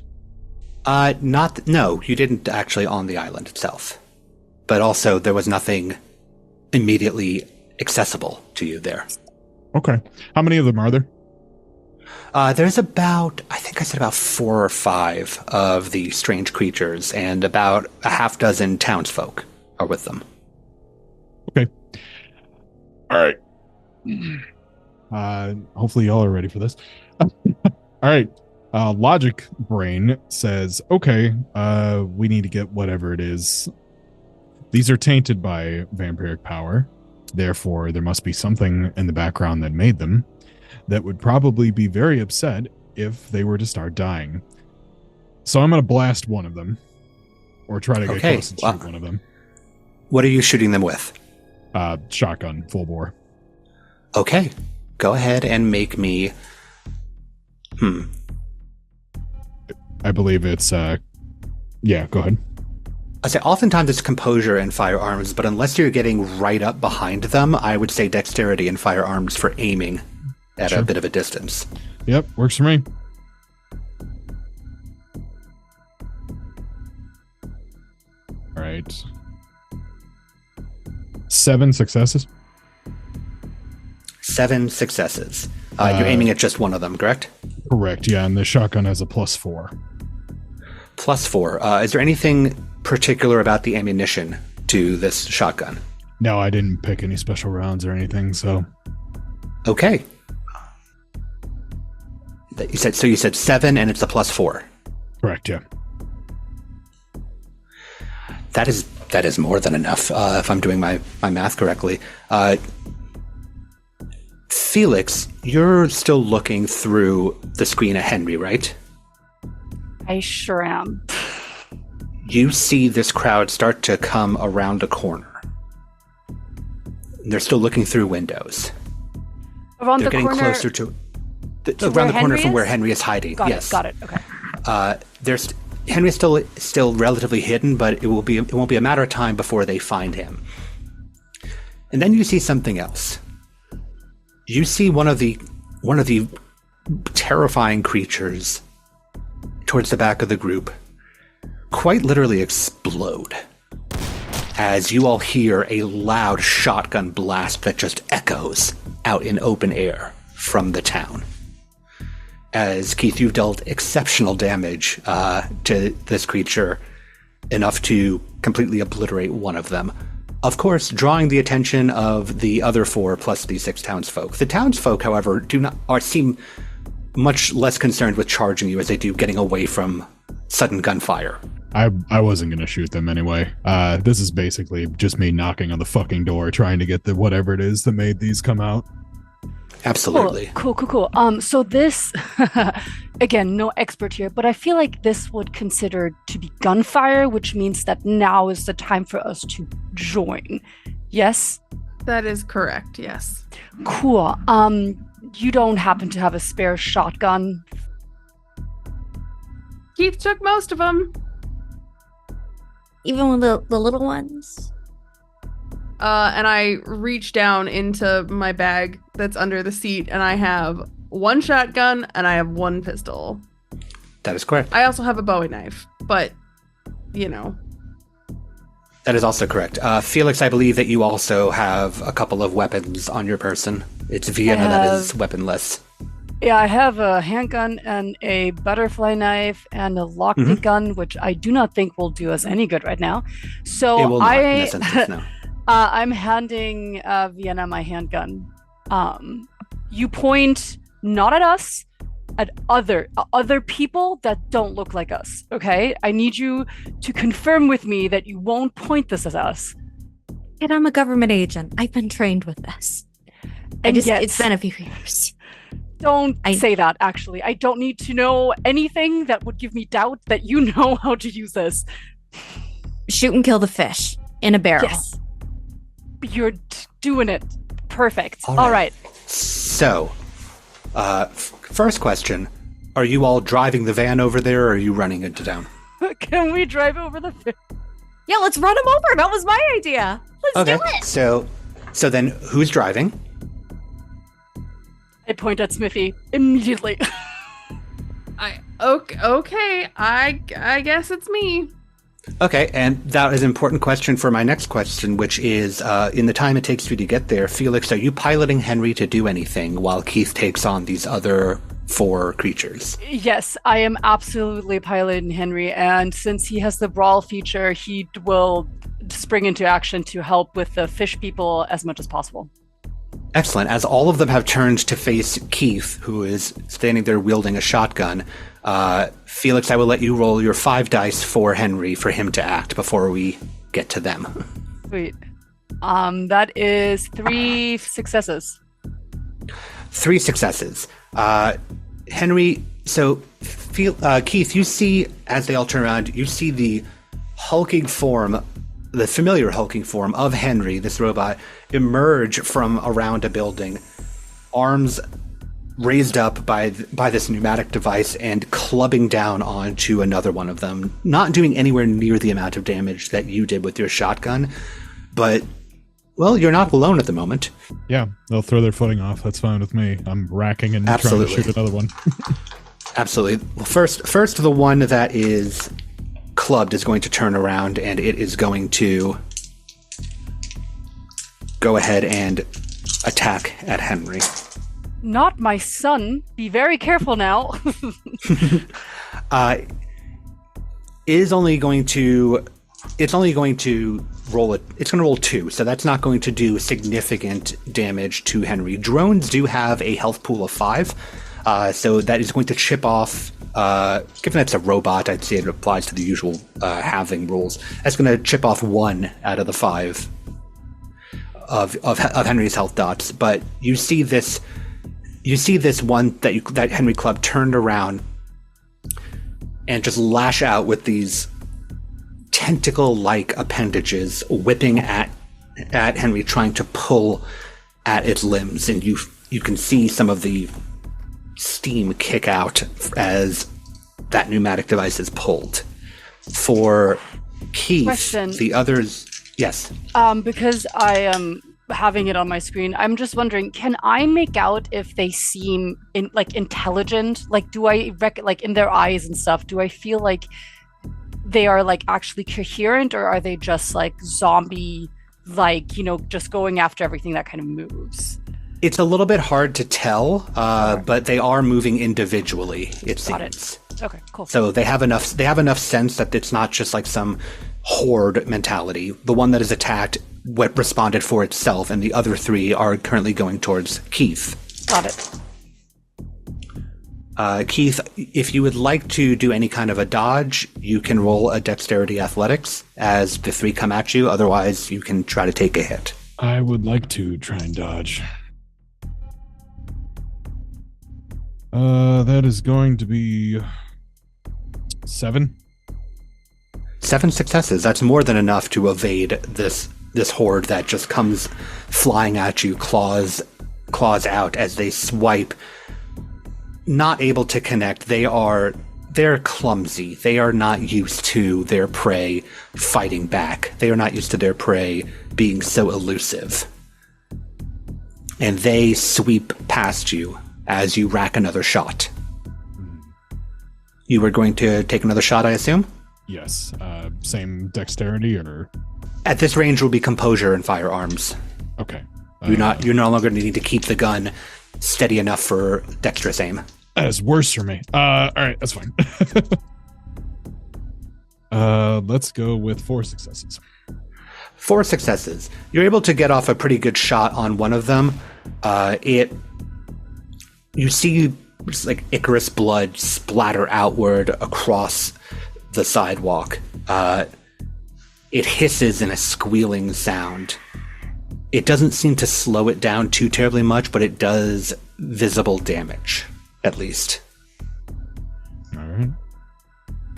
No, you didn't actually on the island itself. But also, there was nothing immediately accessible to you there. Okay. How many of them are there? There's about, I think I said about 4 or 5 of the strange creatures, and about a half dozen townsfolk are with them. Okay. All right. Hopefully y'all are ready for this. All right. Logic brain says, okay, we need to get whatever it is. These are tainted by vampiric power. Therefore, there must be something in the background that made them that would probably be very upset if they were to start dying. So I'm going to blast one of them, or try to get close and shoot one of them. What are you shooting them with? Shotgun, full bore. Okay, go ahead and make me... I believe it's... yeah, go ahead. I say oftentimes it's composure and firearms, but unless you're getting right up behind them, I would say dexterity and firearms for aiming at a bit of a distance. Yep, works for me. All right. 7 successes. 7 successes. You're aiming at just one of them, correct? Correct, yeah, and the shotgun has a +4. +4. Is there anything particular about the ammunition to this shotgun? No, I didn't pick any special rounds or anything, so... Okay. You said 7 and it's a +4. Correct, yeah. That is more than enough, if I'm doing my math correctly. Felix, you're still looking through the screen at Henry, right? I sure am. You see this crowd start to come around a corner. They're still looking through windows. Around They're the getting corner, closer to around the corner Henry from where is? Henry is hiding. Got Yes. it. Got it. Okay. Henry's still relatively hidden, but it won't be a matter of time before they find him. And then you see something else. You see one of the terrifying creatures towards the back of the group quite literally explode as you all hear a loud shotgun blast that just echoes out in open air from the town. As Keith, you've dealt exceptional damage to this creature, enough to completely obliterate one of them. Of course, drawing the attention of the other 4 plus the 6 townsfolk. The townsfolk, however, seem much less concerned with charging you as they do getting away from sudden gunfire. I wasn't going to shoot them anyway. This is basically just me knocking on the fucking door, trying to get the whatever it is that made these come out. Absolutely. Cool. So this, again, no expert here, but I feel like this would consider to be gunfire, which means that now is the time for us to join. Yes? That is correct, yes. Cool. You don't happen to have a spare shotgun? Keith took most of them. Even with the little ones? And I reach down into my bag that's under the seat, and I have one shotgun and I have one pistol. That is correct. I also have a Bowie knife, but, you know. That is also correct. Felix, I believe that you also have a couple of weapons on your person. It's Vienna that is weaponless. Yeah, I have a handgun and a butterfly knife and a lockpick gun, which I do not think will do us any good right now. So It will not, in this instance, no. I'm handing Vienna my handgun. You point not at us, at other people that don't look like us. Okay, I need you to confirm with me that you won't point this at us. And I'm a government agent. I've been trained with this. It's been a few years. Don't say that, actually. I don't need to know anything that would give me doubt that you know how to use this. Shoot and kill the fish in a barrel. Yes. You're doing it. Perfect. All right. So, first question. Are you all driving the van over there, or are you running into town? Can we drive over the fish? Yeah, let's run him over. That was my idea. Let's do it. So then who's driving? I point at Smithy immediately. Okay, I guess it's me. Okay, and that is an important question for my next question, which is, in the time it takes for you to get there, Felix, are you piloting Henry to do anything while Keith takes on these other 4 creatures? Yes, I am absolutely piloting Henry, and since he has the brawl feature, he will spring into action to help with the fish people as much as possible. Excellent. As all of them have turned to face Keith, who is standing there wielding a shotgun, Felix, I will let you roll your 5 dice for Henry for him to act before we get to them. Sweet. That is 3 successes. 3 successes. Henry, so Keith, you see, as they all turn around, you see the familiar hulking form of Henry, this robot, emerge from around a building, arms raised up by this pneumatic device and clubbing down onto another one of them, not doing anywhere near the amount of damage that you did with your shotgun, but, well, you're not alone at the moment. Yeah, they'll throw their footing off. That's fine with me. I'm racking and Absolutely. trying to shoot another one. Absolutely. Well, first, the one that is clubbed is going to turn around, and it is going to go ahead and attack at Henry. Not my son. Be very careful now. It's only going to roll it's going to roll 2, so that's not going to do significant damage to Henry. Drones do have a health pool of 5, so that is going to chip off. Given it's a robot, I'd say it applies to the usual halving rules. That's going to chip off 1 out of the 5 of Henry's health dots. But you see this one that Henry Club turned around and just lash out with these tentacle-like appendages, whipping at Henry, trying to pull at its limbs, and you can see some of the steam kick out as that pneumatic device is pulled. For Keith, Question. The others, yes. Because I am having it on my screen, I'm just wondering, can I make out if they seem intelligent? Like, do I like in their eyes and stuff? Do I feel like they are like actually coherent, or are they just like zombie, like, you know, just going after everything that kind of moves? It's a little bit hard to tell, but they are moving individually, it Got seems. it. Okay, cool. So they have enough sense that it's not just like some horde mentality. The one that is attacked responded for itself, and the other 3 are currently going towards Keith. Got it. Keith, if you would like to do any kind of a dodge, you can roll a dexterity athletics as the 3 come at you. Otherwise, you can try to take a hit. I would like to try and dodge. That is going to be 7. 7 successes. That's more than enough to evade this this horde that just comes flying at you, claws out as they swipe. Not able to connect. They're clumsy. They are not used to their prey fighting back. They are not used to their prey being so elusive. And they sweep past you as you rack another shot. You were going to take another shot, I assume? Yes. Same dexterity or? At this range will be composure and firearms. Okay. You're no longer needing to keep the gun steady enough for dexterous aim. That is worse for me. All right, that's fine. Let's go with 4 successes. 4 successes. You're able to get off a pretty good shot on one of them. You see just like Icarus blood splatter outward across the sidewalk. It hisses in a squealing sound. It doesn't seem to slow it down too terribly much, but it does visible damage, at least. All right.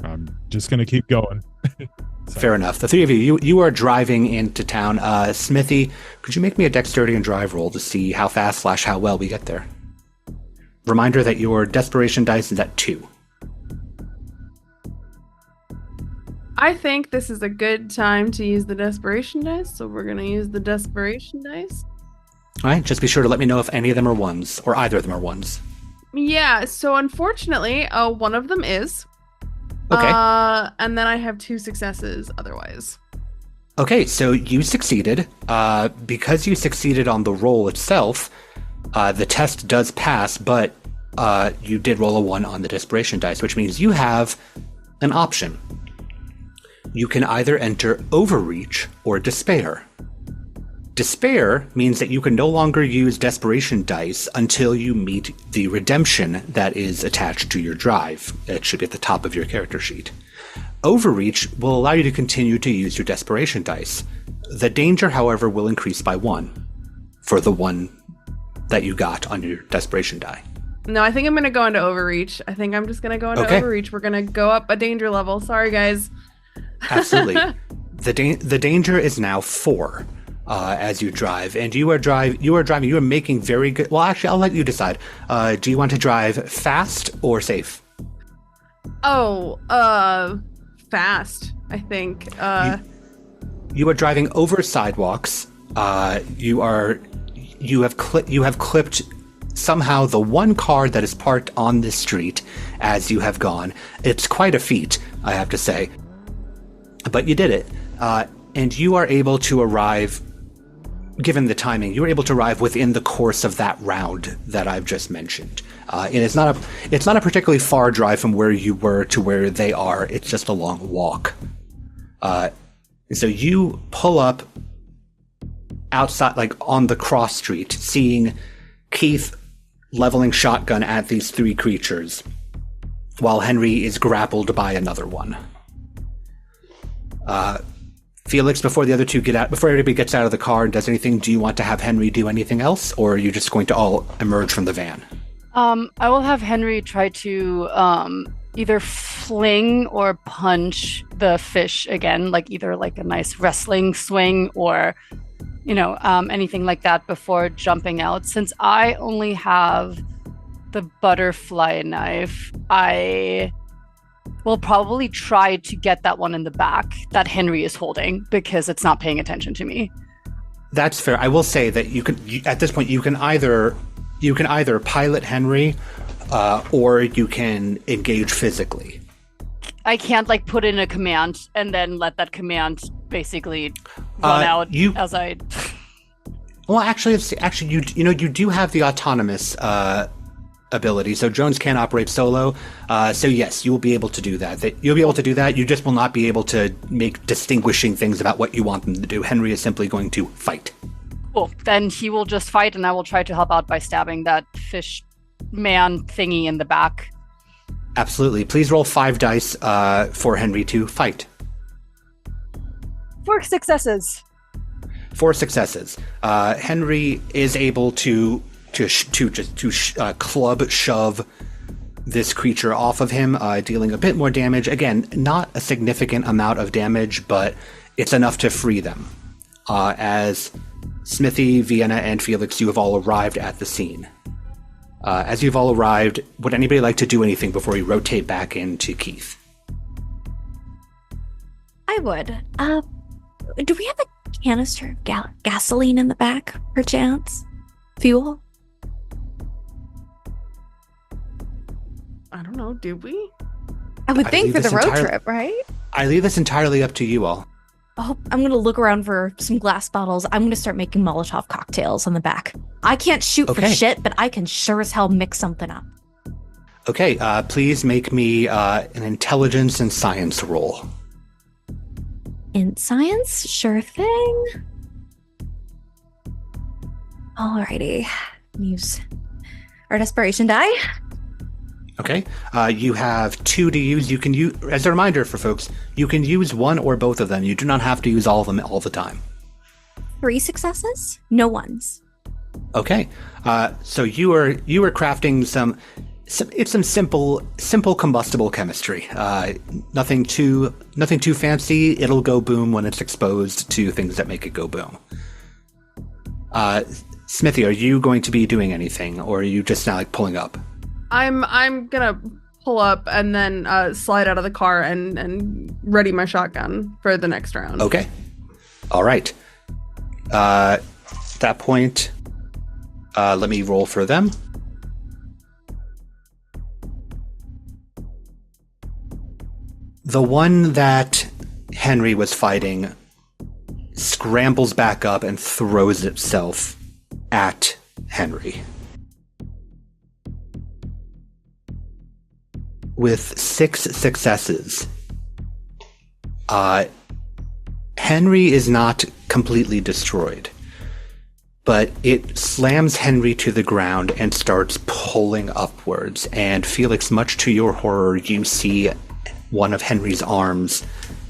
I'm just going to keep going. Fair enough. The three of you are driving into town. Smithy, could you make me a dexterity and drive roll to see how fast / how well we get there? Reminder that your desperation dice is at 2. I think this is a good time to use the desperation dice, so we're going to use the desperation dice. All right, just be sure to let me know if any of them are 1s, or either of them are 1s. Yeah, so unfortunately, one of them is. Okay. And then I have 2 successes otherwise. Okay, so you succeeded. Because you succeeded on the roll itself, the test does pass, but you did roll a 1 on the desperation dice, which means you have an option. You can either enter Overreach or Despair. Despair means that you can no longer use desperation dice until you meet the redemption that is attached to your drive. It should be at the top of your character sheet. Overreach will allow you to continue to use your desperation dice. The danger, however, will increase by 1 for the 1 that you got on your desperation die. No, I think I'm going to go into Overreach. I think I'm just going to go into Overreach. We're going to go up a danger level. Sorry, guys. Absolutely. The danger is now 4 as you drive, and you are driving. You are making very good. Well, actually, I'll let you decide. Do you want to drive fast or safe? Oh, fast. I think. You are driving over sidewalks. You have clipped somehow the one car that is parked on this street as you have gone. It's quite a feat, I have to say. But you did it. And you are able to arrive, given the timing, you were able to arrive within the course of that round that I've just mentioned. And it's not a particularly far drive from where you were to where they are. It's just a long walk. And so you pull up outside, like on the cross street, seeing Keith leveling shotgun at these 3 creatures, while Henry is grappled by another one. Felix, before the other 2 get out, before everybody gets out of the car and does anything, do you want to have Henry do anything else, or are you just going to all emerge from the van? I will have Henry try to either fling or punch the fish again, like either like a nice wrestling swing or, anything like that before jumping out. Since I only have the butterfly knife, I will probably try to get that one in the back that Henry is holding because it's not paying attention to me. That's fair. I will say that at this point you can either pilot Henry or you can engage physically. I can't put in a command and then let that command basically run out as I. Well, actually, you do have the autonomous ability, so drones can operate solo. So yes, you will be able to do that. You'll be able to do that. You just will not be able to make distinguishing things about what you want them to do. Henry is simply going to fight. Cool. Then he will just fight, and I will try to help out by stabbing that fish man thingy in the back. Absolutely. Please roll 5 dice for Henry to fight. 4 successes. 4 successes. Henry is able to club shove this creature off of him, dealing a bit more damage. Again, not a significant amount of damage, but it's enough to free them. as Smithy, Vienna, and Felix, you have all arrived at the scene. As you've all arrived, would anybody like to do anything before we rotate back into Keith? I would. Do we have a canister of gasoline in the back, perchance? Fuel? I don't know, do we? I would I think leave for the this road entire- trip, right? I leave this entirely up to you all. Oh, I'm going to look around for some glass bottles. I'm going to start making Molotov cocktails on the back. I can't shoot for Okay. shit, but I can sure as hell mix something up. Okay, please make me an intelligence and science roll. In science? Sure thing. Alrighty. Use our desperation die. Okay, you have 2 to use. You can use, as a reminder for folks, you can use one or both of them. You do not have to use all of them all the time. 3 successes? No ones. Okay, so you are crafting some simple combustible chemistry. Nothing too fancy. It'll go boom when it's exposed to things that make it go boom. Smithy, are you going to be doing anything, or are you just now like pulling up? I'm gonna pull up and then slide out of the car and ready my shotgun for the next round. Okay. All right. At that point, let me roll for them. The one that Henry was fighting scrambles back up and throws itself at Henry. With 6 successes, Henry is not completely destroyed, but it slams Henry to the ground and starts pulling upwards. And Felix, much to your horror, you see one of Henry's arms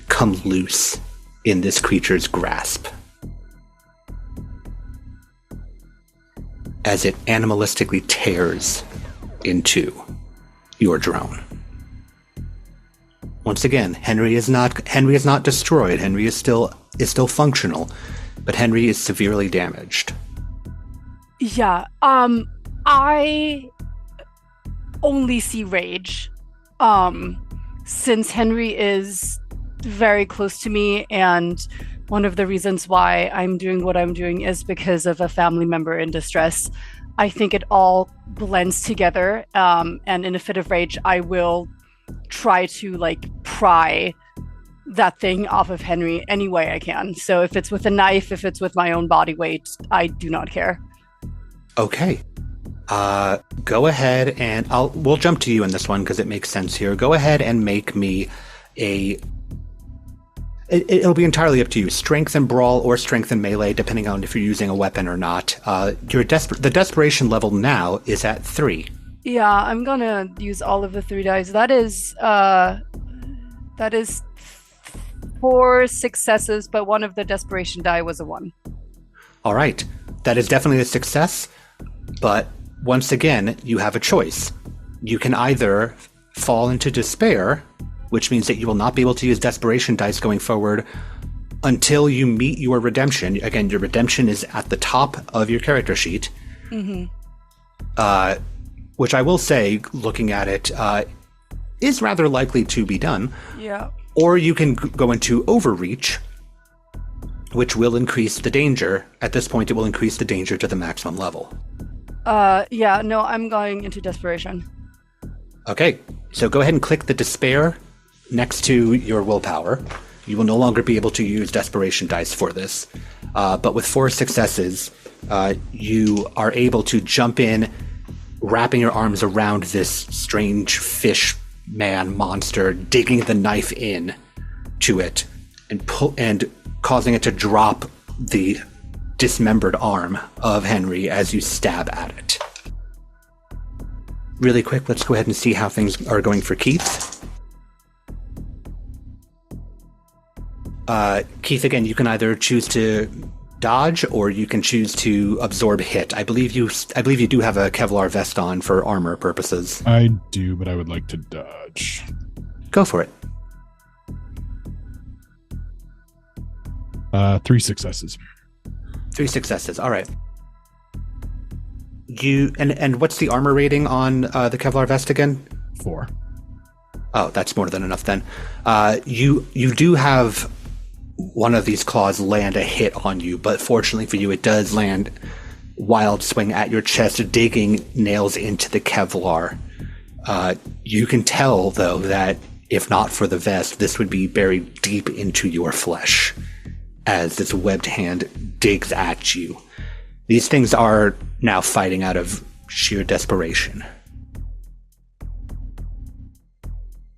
come loose in this creature's grasp as it animalistically tears into your drone. Once again, Henry is not destroyed. Henry is still functional, but Henry is severely damaged. Yeah. I only see rage. Since Henry is very close to me, and one of the reasons why I'm doing what I'm doing is because of a family member in distress. I think it all blends together. And in a fit of rage, I will try to pry that thing off of Henry any way I can. So if it's with a knife, if it's with my own body weight, I do not care. Okay. Go ahead and we'll jump to you in this one because it makes sense here. Go ahead and make me it'll be entirely up to you. Strength and brawl or strength and melee, depending on if you're using a weapon or not. The desperation level now is at 3. Yeah, I'm gonna use all of the 3 dice. That is 4 successes, but one of the desperation die was a 1. All right. That is definitely a success, but once again, you have a choice. You can either fall into despair, which means that you will not be able to use desperation dice going forward until you meet your redemption. Again, your redemption is at the top of your character sheet. Mm-hmm. Which I will say, looking at it, is rather likely to be done. Yeah. Or you can go into overreach, which will increase the danger. At this point, it will increase the danger to the maximum level. Yeah, no, I'm going into desperation. Okay, so go ahead and click the despair next to your willpower. You will no longer be able to use desperation dice for this. But with 4 successes, you are able to jump in, wrapping your arms around this strange fish man monster, digging the knife in to it, and causing it to drop the dismembered arm of Henry as you stab at it. Really quick, let's go ahead and see how things are going for Keith. Keith, again, you can either choose to dodge or you can choose to absorb hit. I believe you do have a Kevlar vest on for armor purposes. I do, but I would like to dodge. Go for it. 3 successes. 3 successes. All right. And what's the armor rating on the Kevlar vest again? 4. Oh, that's more than enough then. You do have one of these claws land a hit on you, but fortunately for you, it does land wild swing at your chest, digging nails into the Kevlar. You can tell, though, that if not for the vest, this would be buried deep into your flesh as this webbed hand digs at you. These things are now fighting out of sheer desperation.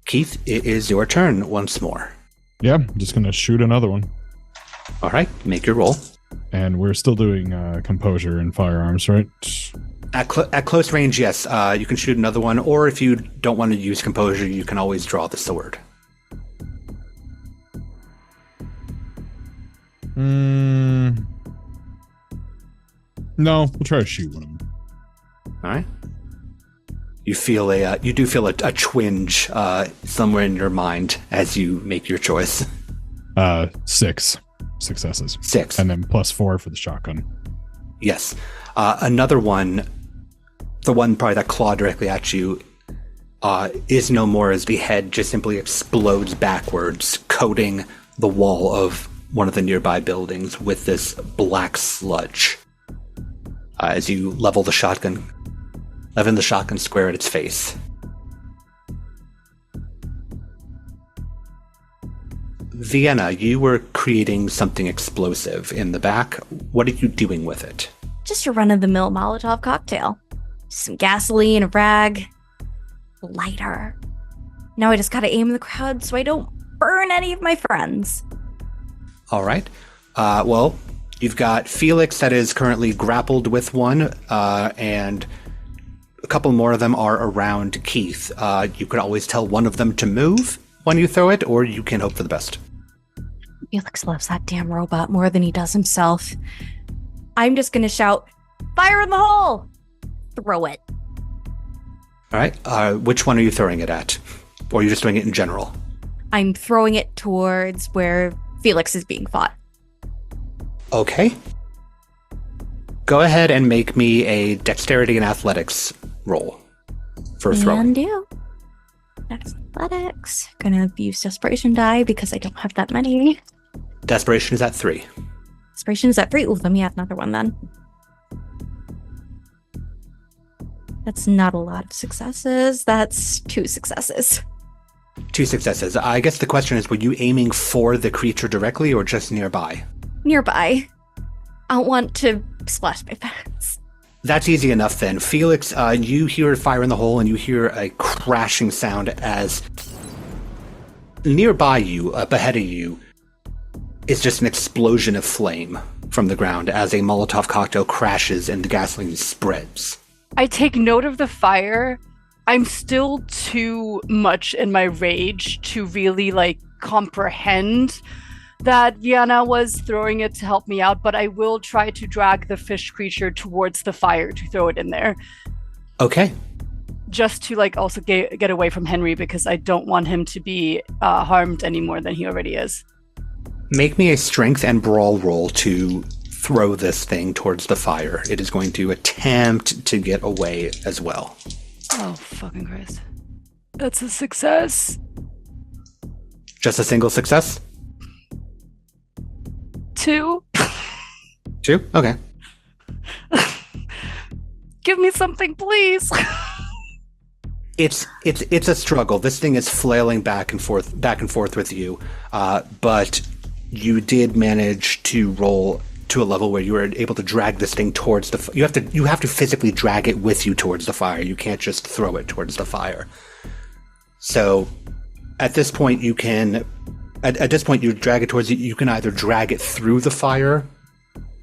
Keith, it is your turn once more. Yeah, I'm just going to shoot another one. All right, make your roll. And we're still doing composure and firearms, right? At close range, yes. You can shoot another one, or if you don't want to use composure, you can always draw the sword. No, we'll try to shoot one of them. All right. You do feel a twinge somewhere in your mind as you make your choice. 6 successes. 6. And then +4 for the shotgun. Yes. Another one, the one probably that clawed directly at you, is no more as the head just simply explodes backwards, coating the wall of one of the nearby buildings with this black sludge. As you level the shotgun square at its face. Vienna, you were creating something explosive in the back. What are you doing with it? Just a run-of-the-mill Molotov cocktail. Some gasoline, a rag, lighter. Now I just gotta aim the crowd so I don't burn any of my friends. All right. Well, you've got Felix that is currently grappled with one, and a couple more of them are around Keith. You could always tell one of them to move when you throw it, or you can hope for the best. Felix loves that damn robot more than he does himself. I'm just gonna shout, "Fire in the hole!" Throw it. All right. Which one are you throwing it at? Or are you just doing it in general? I'm throwing it towards where Felix is being fought. Okay. Go ahead and make me a dexterity and athletics roll for throwing. Can do. Athletics. Gonna use desperation die because I don't have that many. Desperation is at 3. Desperation is at 3. Ooh, let me add another one then. That's not a lot of successes. That's 2 successes. 2 successes. I guess the question is, were you aiming for the creature directly or just nearby? Nearby. I want to splash my pants. That's easy enough then. Felix, you hear fire in the hole and you hear a crashing sound as nearby you, up ahead of you, is just an explosion of flame from the ground as a Molotov cocktail crashes and the gasoline spreads. I take note of the fire. I'm still too much in my rage to really comprehend that Vienna was throwing it to help me out, but I will try to drag the fish creature towards the fire to throw it in there. Okay. Just to also get away from Henry, because I don't want him to be harmed any more than he already is. Make me a strength and brawl roll to throw this thing towards the fire. It is going to attempt to get away as well. Oh, fucking Christ. That's a success. Just a single success? 2. 2? Okay. Give me something, please. It's a struggle. This thing is flailing back and forth with you, but you did manage to roll to a level where you were able to drag this thing towards the. You have to physically drag it with you towards the fire. You can't just throw it towards the fire. So, at this point, you can. At this point, you drag it towards you. You can either drag it through the fire,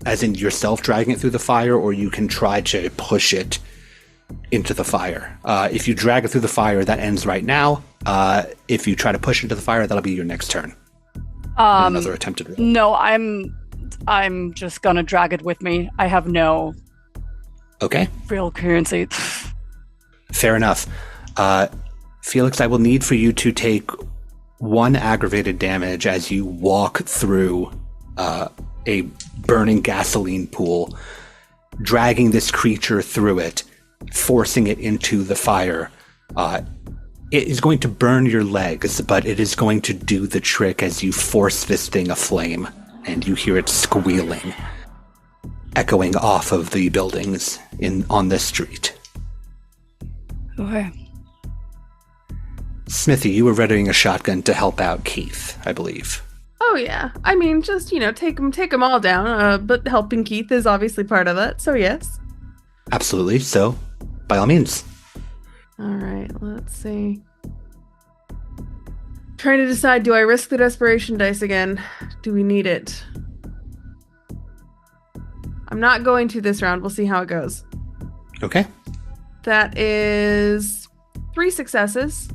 as in yourself dragging it through the fire, or you can try to push it into the fire. If you drag it through the fire, that ends right now. If you try to push it into the fire, that'll be your next turn. Another attempted roll. No, I'm just gonna drag it with me. I have no real currency. Fair enough. Felix, I will need for you to take 1 aggravated damage as you walk through a burning gasoline pool, dragging this creature through it, forcing it into the fire. It is going to burn your legs, but it is going to do the trick as you force this thing aflame, and you hear it squealing, echoing off of the buildings on this street. Okay. Smithy, you were readying a shotgun to help out Keith, I believe. Oh yeah. I mean, just, take them all down. But helping Keith is obviously part of that. So yes. Absolutely. So, by all means. All right. Let's see. Trying to decide, do I risk the desperation dice again? Do we need it? I'm not going to this round. We'll see how it goes. Okay. That is 3 successes.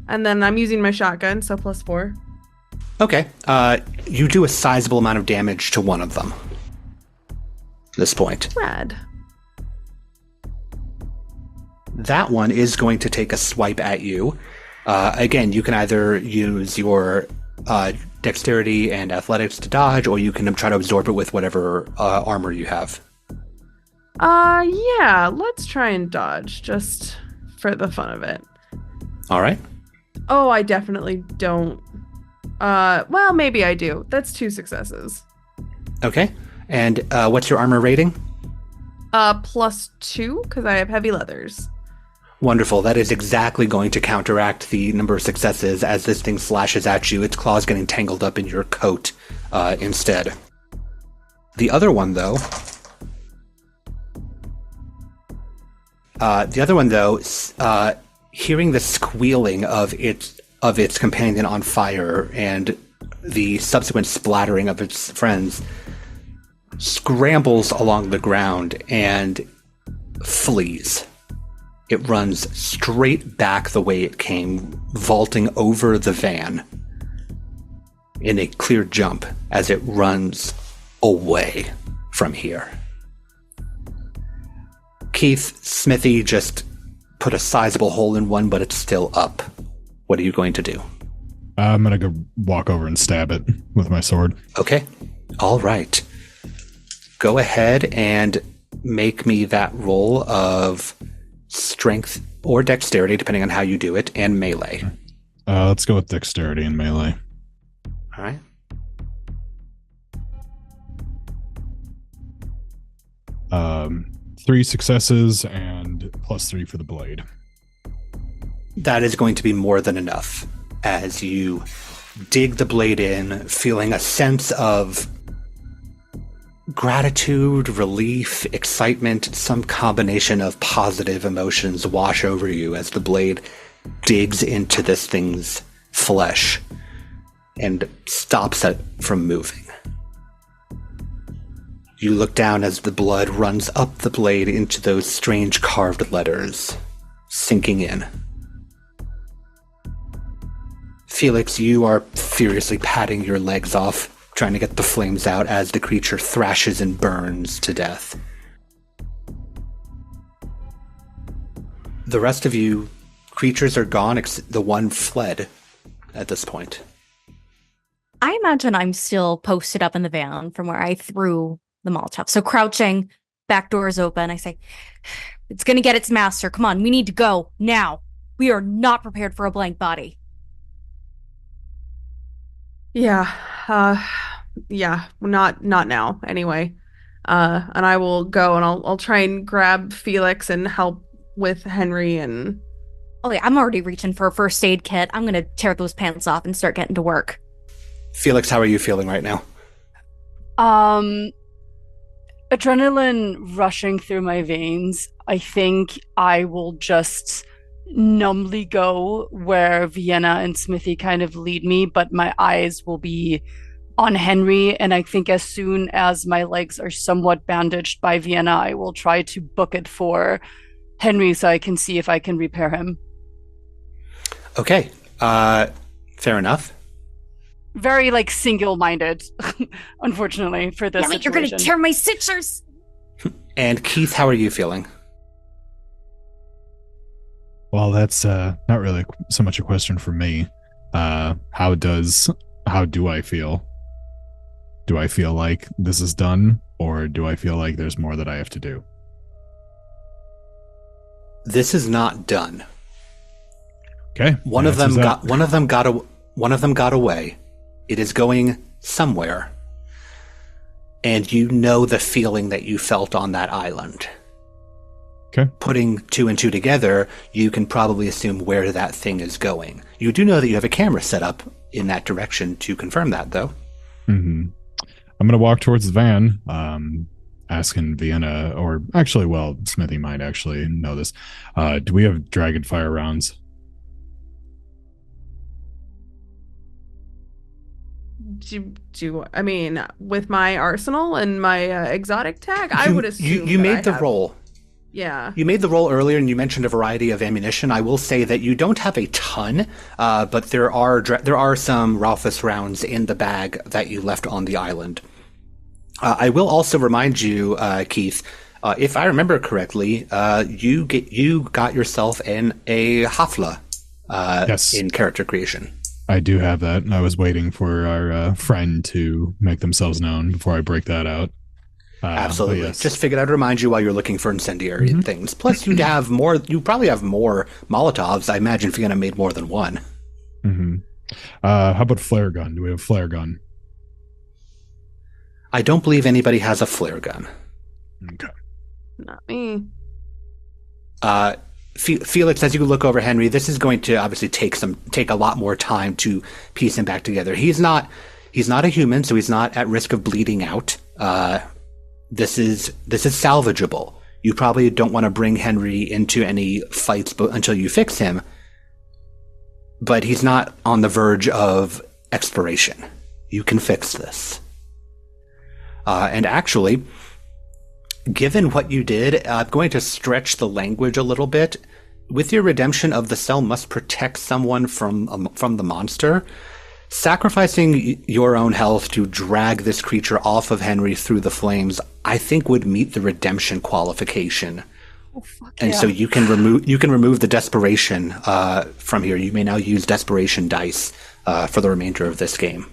And then I'm using my shotgun, so +4. Okay. You do a sizable amount of damage to one of them. At this point. Rad. That one is going to take a swipe at you. Again, you can either use your dexterity and athletics to dodge, or you can try to absorb it with whatever armor you have. Yeah, let's try and dodge, just for the fun of it. All right. Oh, I definitely don't. Well, maybe I do. That's 2 successes. Okay. And what's your armor rating? +2, because I have heavy leathers. Wonderful. That is exactly going to counteract the number of successes as this thing slashes at you, its claws getting tangled up in your coat instead. The other one, though... hearing the squealing of its companion on fire and the subsequent splattering of its friends, scrambles along the ground and flees. It runs straight back the way it came, vaulting over the van in a clear jump as it runs away from here. Keith, Smithy just put a sizable hole in one, but it's still up. What are you going to do? I'm going to go walk over and stab it with my sword. Okay. All right. Go ahead and make me that roll of strength or dexterity, depending on how you do it, and melee. Let's go with dexterity and melee. All right. Um, 3 successes and +3 for the blade. That is going to be more than enough as you dig the blade in, feeling a sense of gratitude, relief, excitement, some combination of positive emotions wash over you as the blade digs into this thing's flesh and stops it from moving. You look down as the blood runs up the blade into those strange carved letters, sinking in. Felix, you are furiously patting your legs off, trying to get the flames out as the creature thrashes and burns to death. The rest of you, creatures are gone, the one fled at this point. I imagine I'm still posted up in the van from where I threw the Molotov. So crouching, back doors open, I say, it's going to get its master. Come on, we need to go now. We are not prepared for a blank body. Yeah, not now anyway. And I will go and I'll try and grab Felix and help with Henry and... Oh yeah, I'm already reaching for a first aid kit. I'm going to tear those pants off and start getting to work. Felix, how are you feeling right now? Adrenaline rushing through my veins. I think I will just numbly go where Vienna and Smithy kind of lead me, but my eyes will be on Henry, and I think as soon as my legs are somewhat bandaged by Vienna, I will try to book it for Henry so I can see if I can repair him. Okay, fair enough. Very, single-minded, unfortunately, for this situation. You're gonna tear my stitchers! And Keith, how are you feeling? Well, that's not really so much a question for me. How do I feel? Do I feel like this is done, or do I feel like there's more that I have to do? This is not done. Okay. One of them got away. It is going somewhere. And you know the feeling that you felt on that island. Okay. Putting two and two together, you can probably assume where that thing is going. You do know that you have a camera set up in that direction to confirm that, though. Mm-hmm. I'm going to walk towards the van, asking Vienna, or actually, well, Smithy might actually know this. Do we have Dragonfire rounds? I mean, with my arsenal and my exotic tag, I would assume you made the roll. Yeah. You made the roll earlier, and you mentioned a variety of ammunition. I will say that you don't have a ton, but there are some Ralphus rounds in the bag that you left on the island. I will also remind you, Keith, if I remember correctly, you got yourself a Hafla Yes. in character creation. I do have that. I was waiting for our friend to make themselves known before I break that out. Absolutely. Yes. Just figured I'd remind you while you're looking for incendiary things. Plus, you probably have more Molotovs. I imagine Vienna made more than one. Mm-hmm. How about flare gun? Do we have flare gun? I don't believe anybody has a flare gun. Okay. Not me. Felix, as you look over Henry, this is going to obviously take a lot more time to piece him back together. He's not a human, so he's not at risk of bleeding out. This is salvageable. You probably don't want to bring Henry into any fights until you fix him, but he's not on the verge of expiration. You can fix this. And actually, given what you did, I'm going to stretch the language a little bit. With your redemption of the cell must protect someone from the monster. Sacrificing your own health to drag this creature off of Henry through the flames, I think would meet the redemption qualification. Oh, fuck And yeah. so you can remove the desperation from here. You may now use desperation dice for the remainder of this game.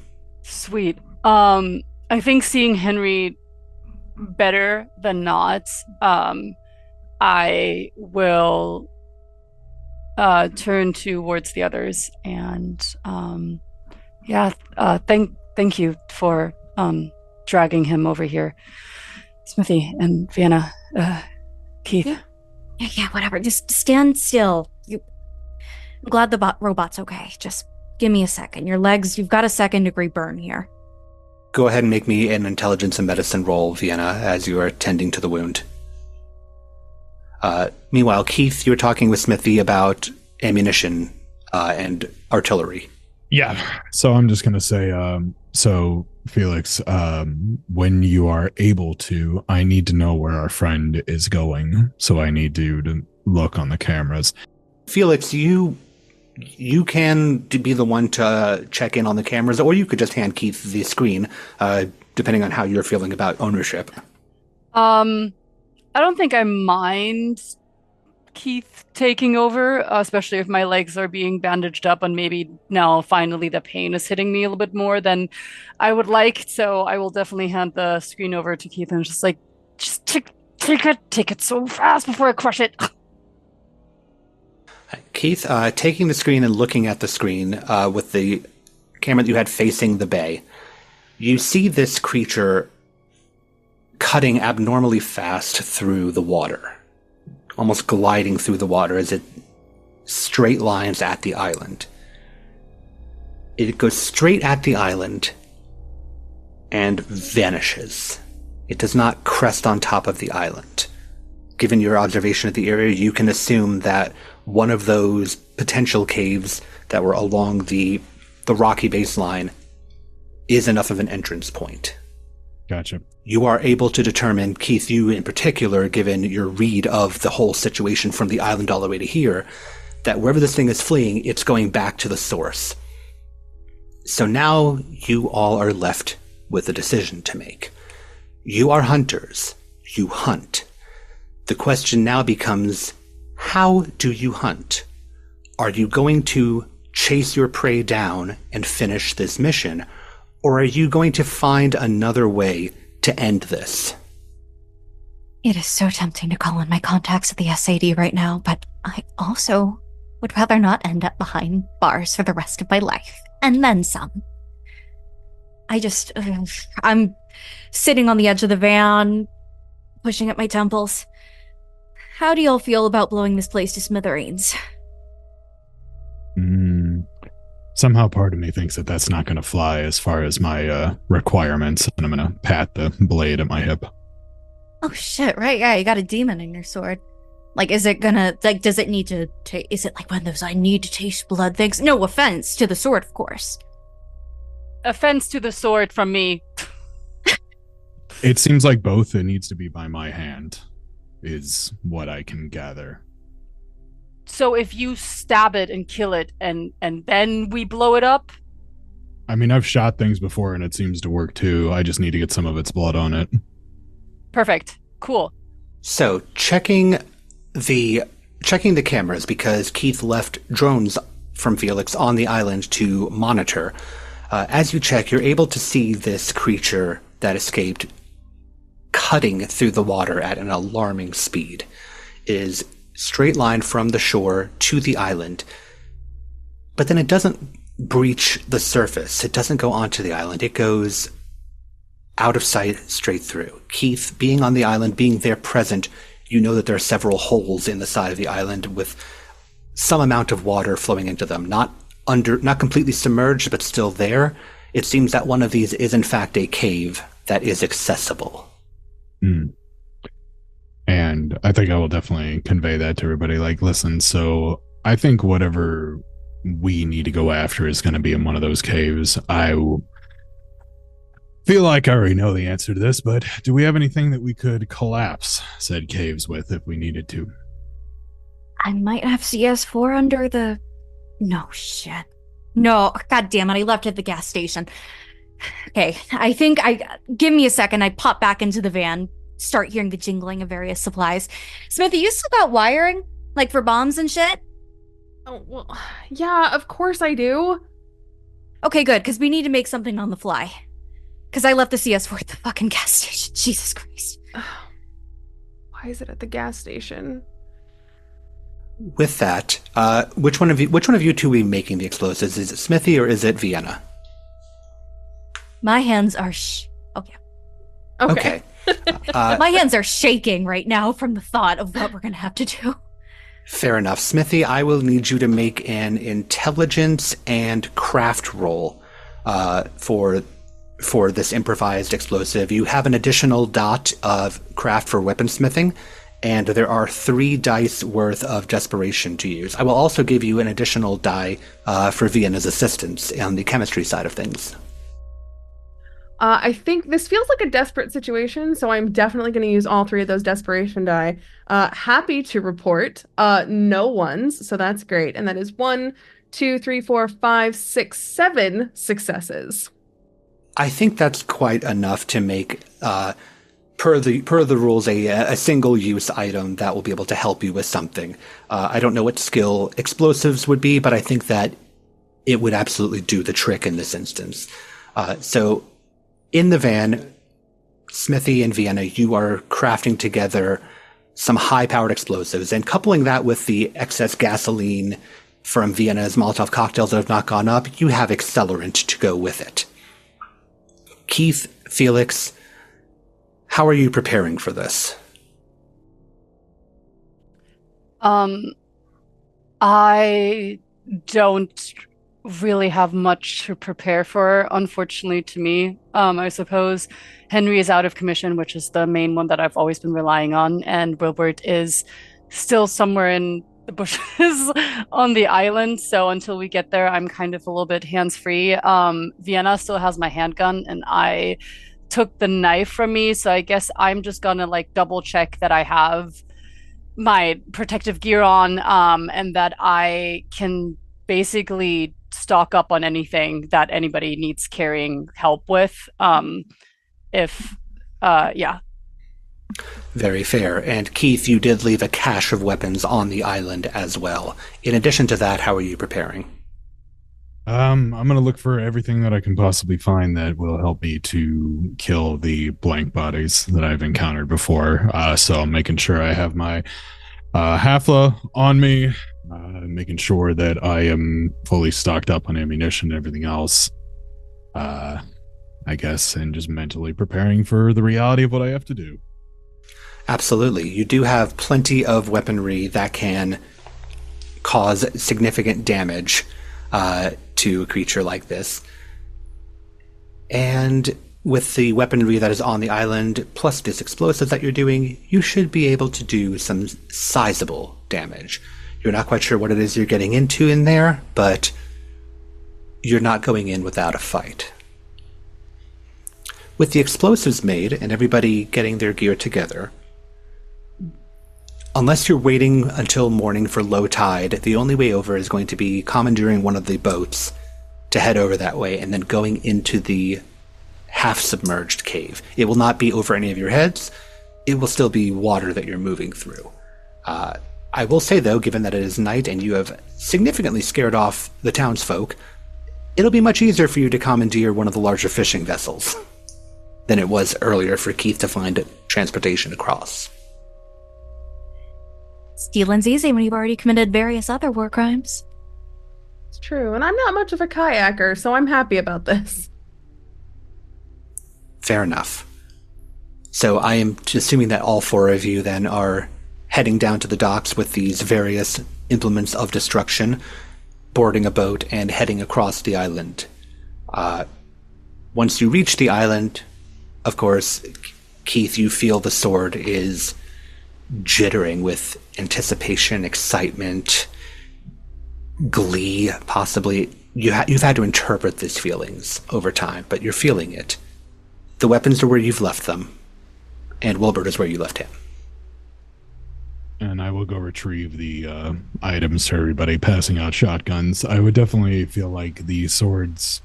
Sweet. I think seeing Henry better than not, I will turn towards the others and thank you for dragging him over here, Smithy and Vienna, Keith. Yeah, whatever. Just stand still. I'm glad the robot's okay. Just give me a second. Your legs, you've got a 2nd-degree burn here. Go ahead and make me an intelligence and medicine roll, Vienna, as you are tending to the wound. Meanwhile, Keith, you were talking with Smithy about ammunition and artillery. Yeah. So I'm just going to say, so Felix, when you are able to, I need to know where our friend is going. So I need you to look on the cameras. Felix, you can be the one to check in on the cameras, or you could just hand Keith the screen, depending on how you're feeling about ownership. I don't think I mind Keith taking over, especially if my legs are being bandaged up and maybe now finally the pain is hitting me a little bit more than I would like. So I will definitely hand the screen over to Keith and just take it so fast before I crush it. Keith, taking the screen and looking at the screen with the camera that you had facing the bay, you see this creature cutting abnormally fast through the water, almost gliding through the water as it straight lines at the island. It goes straight at the island and vanishes. It does not crest on top of the island. Given your observation of the area, you can assume that one of those potential caves that were along the rocky baseline is enough of an entrance point. Gotcha. You are able to determine, Keith, you in particular, given your read of the whole situation from the island all the way to here, that wherever this thing is fleeing, it's going back to the source. So now you all are left with a decision to make. You are hunters. You hunt. The question now becomes, how do you hunt? Are you going to chase your prey down and finish this mission? Or are you going to find another way to end this? It is so tempting to call in my contacts at the SAD right now, but I also would rather not end up behind bars for the rest of my life. And then some. I'm sitting on the edge of the van, pushing at my temples. How do y'all feel about blowing this place to smithereens? Somehow part of me thinks that that's not going to fly as far as my requirements, and I'm going to pat the blade at my hip. Oh shit, right, yeah, you got a demon in your sword. Like, is it gonna, like, does it need to is it like one of those I need to taste blood things? No offense to the sword, of course. Offense to the sword from me. It seems like both. It needs to be by my hand, is what I can gather. So if you stab it and kill it and then we blow it up? I mean, I've shot things before and it seems to work too. I just need to get some of its blood on it. Perfect. Cool. So, checking the cameras, because Keith left drones from Felix on the island to monitor. As you check, you're able to see this creature that escaped cutting through the water at an alarming speed. It is straight line from the shore to the island, but then it doesn't breach the surface. It doesn't go onto the island. It goes out of sight straight through. Keith, being on the island, being there present, you know that there are several holes in the side of the island with some amount of water flowing into them. Not completely submerged, but still there. It seems that one of these is in fact a cave that is accessible. And I think I will definitely convey that to everybody. Like, listen, so I think whatever we need to go after is going to be in one of those caves. I feel like I already know the answer to this, but do we have anything that we could collapse said caves with if we needed to? I might have CS4 under the... No, shit. No, god damn it, I left it at the gas station. Okay, give me a second, I pop back into the van, start hearing the jingling of various supplies. Smithy, you still got wiring? Like for bombs and shit? Oh, well, yeah, of course I do. Okay, good, because we need to make something on the fly. Because I left the CS4 at the fucking gas station. Jesus Christ. Why is it at the gas station? With that, which one of you two will be making the explosives? Is it Smithy or is it Vienna? My hands are Okay. my hands are shaking right now from the thought of what we're gonna have to do. Fair enough. Smithy, I will need you to make an intelligence and craft roll for this improvised explosive. You have an additional dot of craft for weaponsmithing, and there are 3 dice worth of desperation to use. I will also give you an additional die for Vienna's assistance on the chemistry side of things. I think this feels like a desperate situation, so I'm definitely going to use all 3 of those desperation die. Happy to report no ones, so that's great. And that is 1, 2, 3, 4, 5, 6, 7 successes. I think that's quite enough to make, per the rules, a single-use item that will be able to help you with something. I don't know what skill explosives would be, but I think that it would absolutely do the trick in this instance. So in the van, Smithy and Vienna, you are crafting together some high-powered explosives, and coupling that with the excess gasoline from Vienna's Molotov cocktails that have not gone up, you have accelerant to go with it. Keith, Felix, how are you preparing for this? I don't really have much to prepare for, unfortunately to me. I suppose Henry is out of commission, which is the main one that I've always been relying on, and Wilbert is still somewhere in the bushes on the island, so until we get there, I'm kind of a little bit hands-free. Vienna still has my handgun, and I took the knife from me, so I guess I'm just gonna like double check that I have my protective gear on, and that I can basically stock up on anything that anybody needs carrying help with. Yeah. Very fair. And Keith, you did leave a cache of weapons on the island as well. In addition to that, how are you preparing? I'm gonna look for everything that I can possibly find that will help me to kill the blank bodies that I've encountered before. So I'm making sure I have my Hafla on me, making sure that I am fully stocked up on ammunition and everything else. I guess, and just mentally preparing for the reality of what I have to do. Absolutely. You do have plenty of weaponry that can cause significant damage to a creature like this. And with the weaponry that is on the island, plus this explosive that you're doing, you should be able to do some sizable damage. You're not quite sure what it is you're getting into in there, but you're not going in without a fight. With the explosives made and everybody getting their gear together, unless you're waiting until morning for low tide, the only way over is going to be commandeering one of the boats to head over that way and then going into the half-submerged cave. It will not be over any of your heads. It will still be water that you're moving through. I will say, though, given that it is night and you have significantly scared off the townsfolk, it'll be much easier for you to commandeer one of the larger fishing vessels than it was earlier for Keith to find transportation across. Stealing's easy when you've already committed various other war crimes. It's true, and I'm not much of a kayaker, so I'm happy about this. Fair enough. So I am assuming that all four of you then are heading down to the docks with these various implements of destruction, boarding a boat, and heading across the island. Once you reach the island, of course, Keith, you feel the sword is jittering with anticipation, excitement, glee, possibly. You've had to interpret these feelings over time, but you're feeling it. The weapons are where you've left them, and Wilbert is where you left him. And I will go retrieve the items for everybody, passing out shotguns. I would definitely feel like the sword's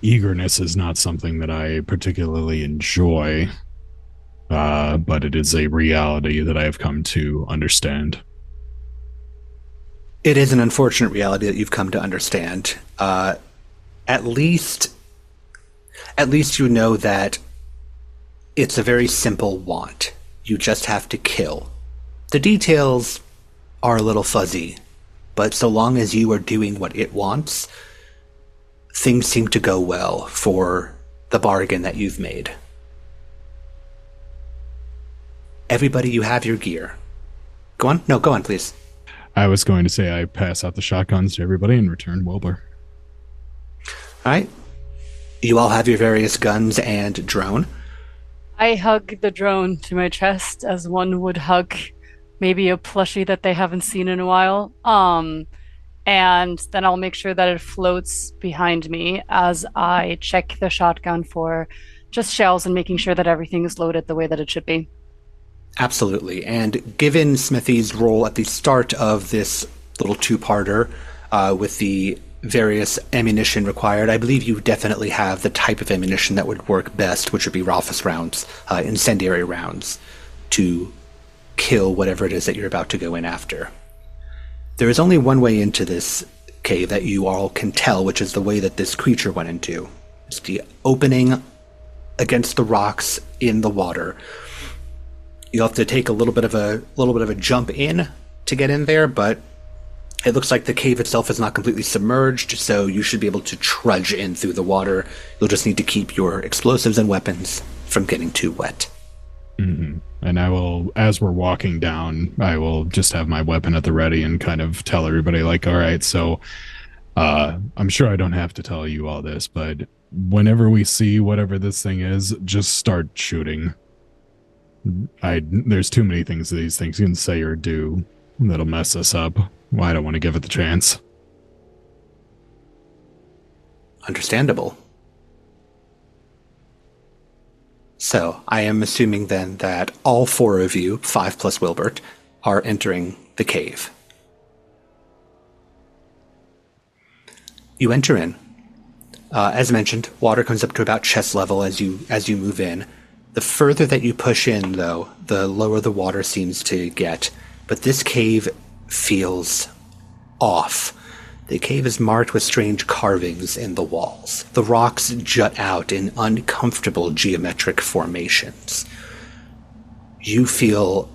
eagerness is not something that I particularly enjoy, but it is a reality that I have come to understand. It is an unfortunate reality that you've come to understand. At least you know that it's a very simple want. You just have to kill. The details are a little fuzzy, but so long as you are doing what it wants, things seem to go well for the bargain that you've made. Everybody, you have your gear. Go on? No, go on, please. I was going to say I pass out the shotguns to everybody and return Wilbur. All right. You all have your various guns and drone. I hug the drone to my chest as one would hug maybe a plushie that they haven't seen in a while. And then I'll make sure that it floats behind me as I check the shotgun for just shells and making sure that everything is loaded the way that it should be. Absolutely. And given Smithy's role at the start of this little two-parter with the various ammunition required, I believe you definitely have the type of ammunition that would work best, which would be Ralphus rounds, incendiary rounds, to kill whatever it is that you're about to go in after. There is only one way into this cave that you all can tell, which is the way that this creature went into. It's the opening against the rocks in the water. You'll have to take a little bit of a jump in to get in there, but it looks like the cave itself is not completely submerged, so you should be able to trudge in through the water. You'll just need to keep your explosives and weapons from getting too wet. Mm-hmm. And I will, as we're walking down, I will just have my weapon at the ready and kind of tell everybody, like, all right, so I'm sure I don't have to tell you all this, but whenever we see whatever this thing is, just start shooting. There's too many things these things can say or do that'll mess us up. Well, I don't want to give it the chance. Understandable. So, I am assuming then that all four of you, 5 plus Wilbert, are entering the cave. You enter in. As mentioned, water comes up to about chest level as you move in. The further that you push in, though, the lower the water seems to get. But this cave feels off. The cave is marked with strange carvings in the walls. The rocks jut out in uncomfortable geometric formations. You feel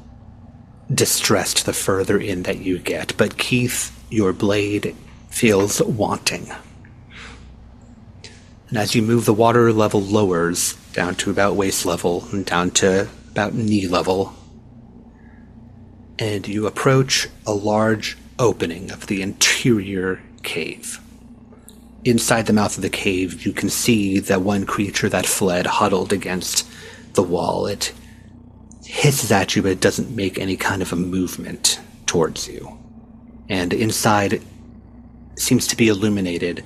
distressed the further in that you get, but Keith, your blade feels wanting. And as you move, the water level lowers down to about waist level and down to about knee level. And you approach a large opening of the interior cave. Inside the mouth of the cave, you can see that one creature that fled huddled against the wall. It hisses at you, but it doesn't make any kind of a movement towards you. And inside seems to be illuminated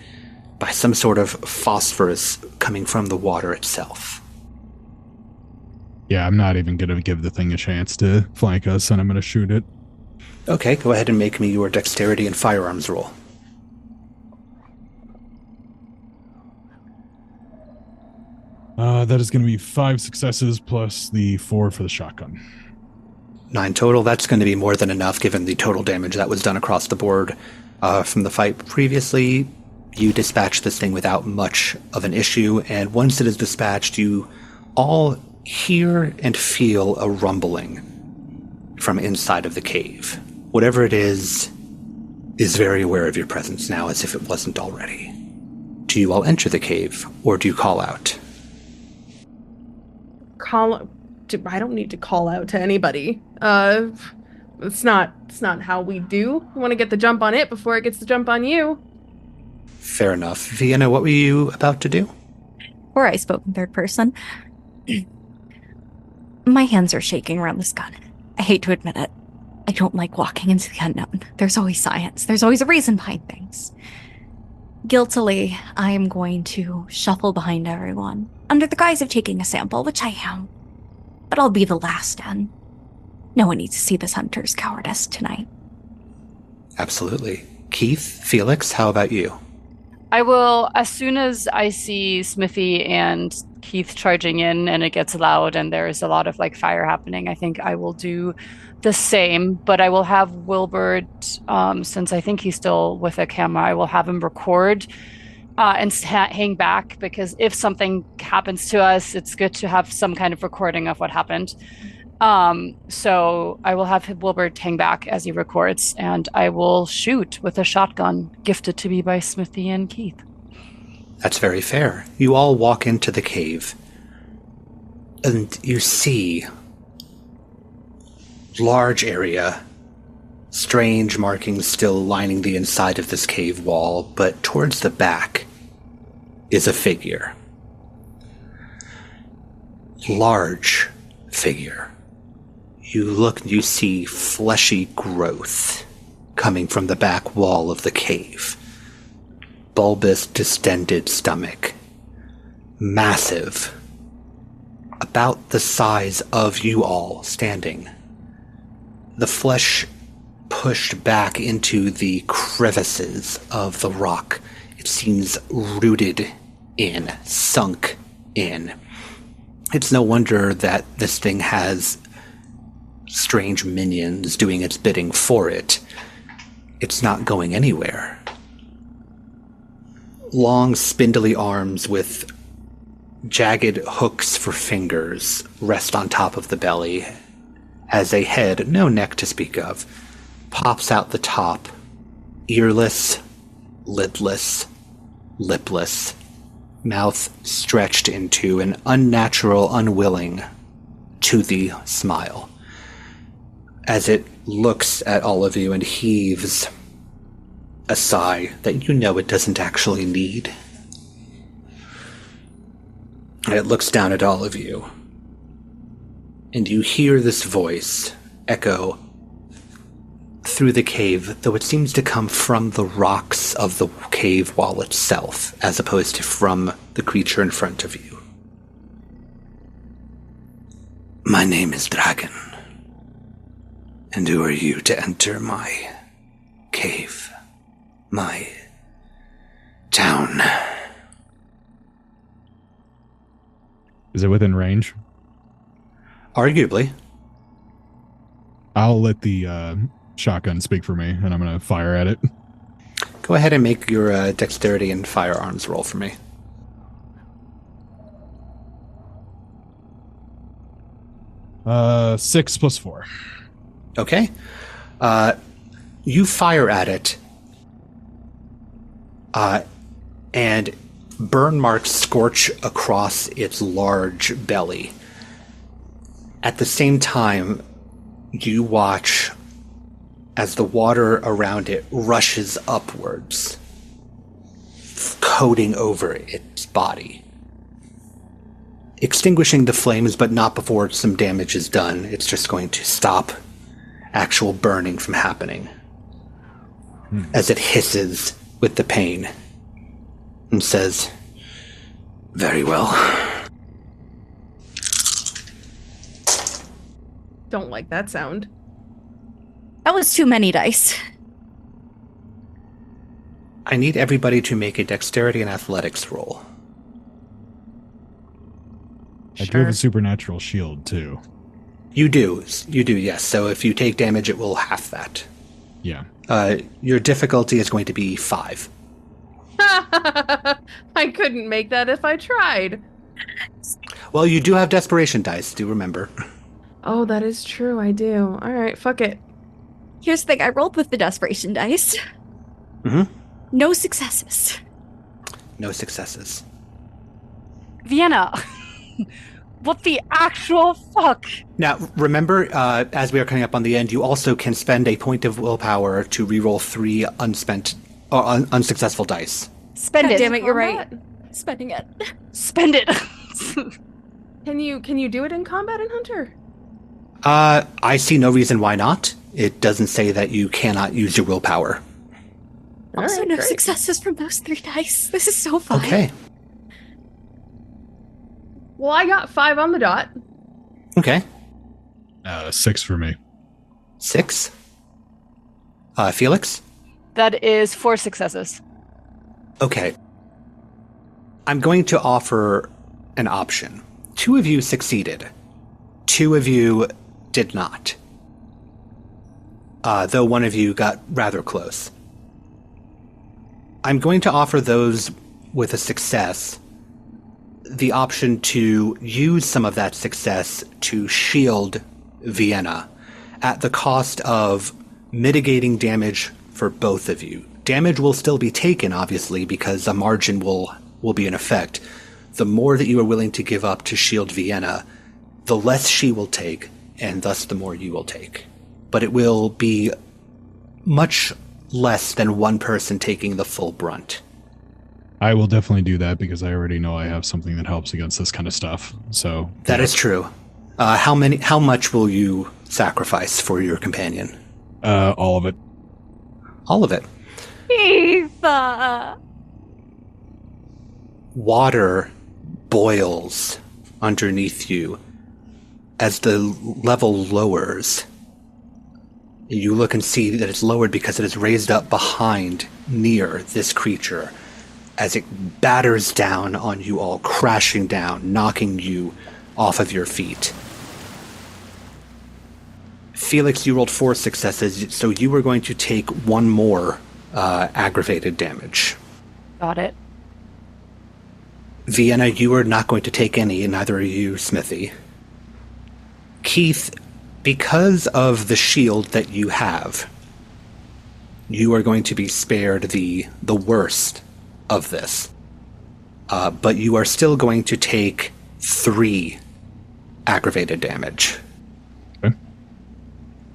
by some sort of phosphorus coming from the water itself. Yeah, I'm not even going to give the thing a chance to flank us, and I'm going to shoot it. Okay, go ahead and make me your dexterity and firearms roll. That is going to be 5 successes plus the 4 for the shotgun. 9 total. That's going to be more than enough given the total damage that was done across the board from the fight previously. You dispatched this thing without much of an issue, and once it is dispatched, you all hear and feel a rumbling from inside of the cave. Whatever it is very aware of your presence now, as if it wasn't already. Do you all enter the cave, or do you call out? I don't need to call out to anybody. It's not how we do. We want to get the jump on it before it gets the jump on you. Fair enough. Vienna, what were you about to do? Or I spoke in third person. My hands are shaking around this gun. I hate to admit it. I don't like walking into the unknown. There's always science. There's always a reason behind things. Guiltily, I am going to shuffle behind everyone, under the guise of taking a sample, which I am. But I'll be the last in. No one needs to see this hunter's cowardice tonight. Absolutely. Keith, Felix, how about you? I will, as soon as I see Smithy and Keith charging in and it gets loud and there's a lot of fire happening, I think I will do the same, but I will have Wilbert, since I think he's still with a camera, I will have him record and hang back, because if something happens to us, it's good to have some kind of recording of what happened. So I will have Wilbert hang back as he records, and I will shoot with a shotgun gifted to me by Smithy and Keith. That's very fair. You all walk into the cave, and you see large area, strange markings still lining the inside of this cave wall, but towards the back is a figure. Large figure. You look and you see fleshy growth coming from the back wall of the cave. Bulbous, distended stomach. Massive. About the size of you all standing. The flesh pushed back into the crevices of the rock. It seems rooted in, sunk in. It's no wonder that this thing has strange minions doing its bidding for it. It's not going anywhere. Long, spindly arms with jagged hooks for fingers rest on top of the belly, as a head, no neck to speak of, pops out the top, earless, lidless, lipless, mouth stretched into an unnatural, unwilling, toothy smile. As it looks at all of you and heaves a sigh that you know it doesn't actually need. And it looks down at all of you. And you hear this voice echo through the cave, though it seems to come from the rocks of the cave wall itself, as opposed to from the creature in front of you. My name is Dragon. And who are you to enter my cave? My town? Is it within range? Arguably. I'll let the shotgun speak for me, and I'm going to fire at it. Go Go ahead and make your dexterity and firearms roll for me. Six plus 4. Okay. You fire at it, and burn marks scorch across its large belly. At the same time, you watch as the water around it rushes upwards, coating over its body. Extinguishing the flames, but not before some damage is done. It's just going to stop actual burning from happening. As it hisses with the pain and says, "Very well." Don't like that sound. That was too many dice. I need everybody to make a dexterity and athletics roll. I do have a supernatural shield, too. You do, yes. So if you take damage, it will half that. Yeah. Your difficulty is going to be 5. I couldn't make that if I tried. Well, you do have desperation dice, do remember. Oh, that is true. I do. All right, fuck it. Here's the thing, I rolled with the desperation dice. Mm-hmm. No successes. No successes. Vienna. What the actual fuck? Now, remember, as we are coming up on the end, you also can spend a point of willpower to reroll 3 unspent or unsuccessful dice. Spend God it. damn it, you're right. Combat? Spending it. Spend it. Can you do it in combat in Hunter? I see no reason why not. It doesn't say that you cannot use your willpower. Also, Alright, no great. successes from those 3 dice. This is so fun. Okay. Well, I got 5 on the dot. Okay. 6 for me. 6. Felix? That is 4 successes. Okay. I'm going to offer an option. 2 of you succeeded. 2 of you did not. Though one of you got rather close. I'm going to offer those with a success the option to use some of that success to shield Vienna at the cost of mitigating damage for both of you. Damage will still be taken, obviously, because a margin will be in effect. The more that you are willing to give up to shield Vienna, the less she will take, and thus the more you will take. But it will be much less than one person taking the full brunt. I will definitely do that because I already know I have something that helps against this kind of stuff. So That is true. How much will you sacrifice for your companion? all of it. All of it. Eva! Water boils underneath you as the level lowers. You look and see that it's lowered because it is raised up behind, near this creature, as it batters down on you all, crashing down, knocking you off of your feet. Felix, you rolled 4 successes, so you were going to take 1 more aggravated damage. Got it. Vienna, you are not going to take any, and neither are you, Smithy. Keith, because of the shield that you have, you are going to be spared the worst of this. But you are still going to take 3 aggravated damage. Okay.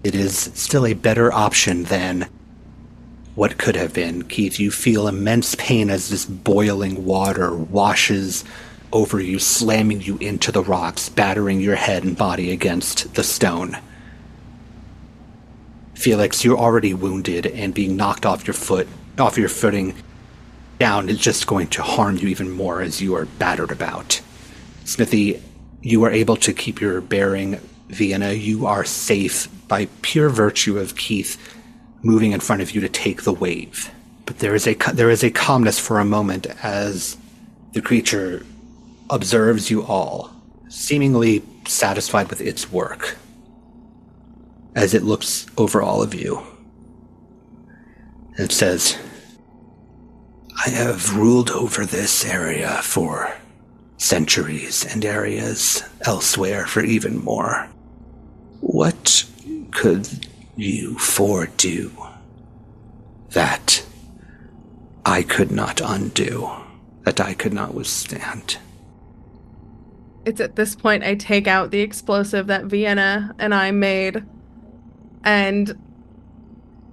It is still a better option than what could have been. Keith, you feel immense pain as this boiling water washes over you, slamming you into the rocks, battering your head and body against the stone. Felix, you're already wounded, and being knocked off your footing down is just going to harm you even more as you are battered about. Smithy, you are able to keep your bearing. Vienna, you are safe by pure virtue of Keith moving in front of you to take the wave. But there is a calmness for a moment as the creature observes you all, seemingly satisfied with its work, as it looks over all of you. It says, I have ruled over this area for centuries and areas elsewhere for even more. What could you four do that I could not undo, that I could not withstand? It's at this point I take out the explosive that Vienna and I made, and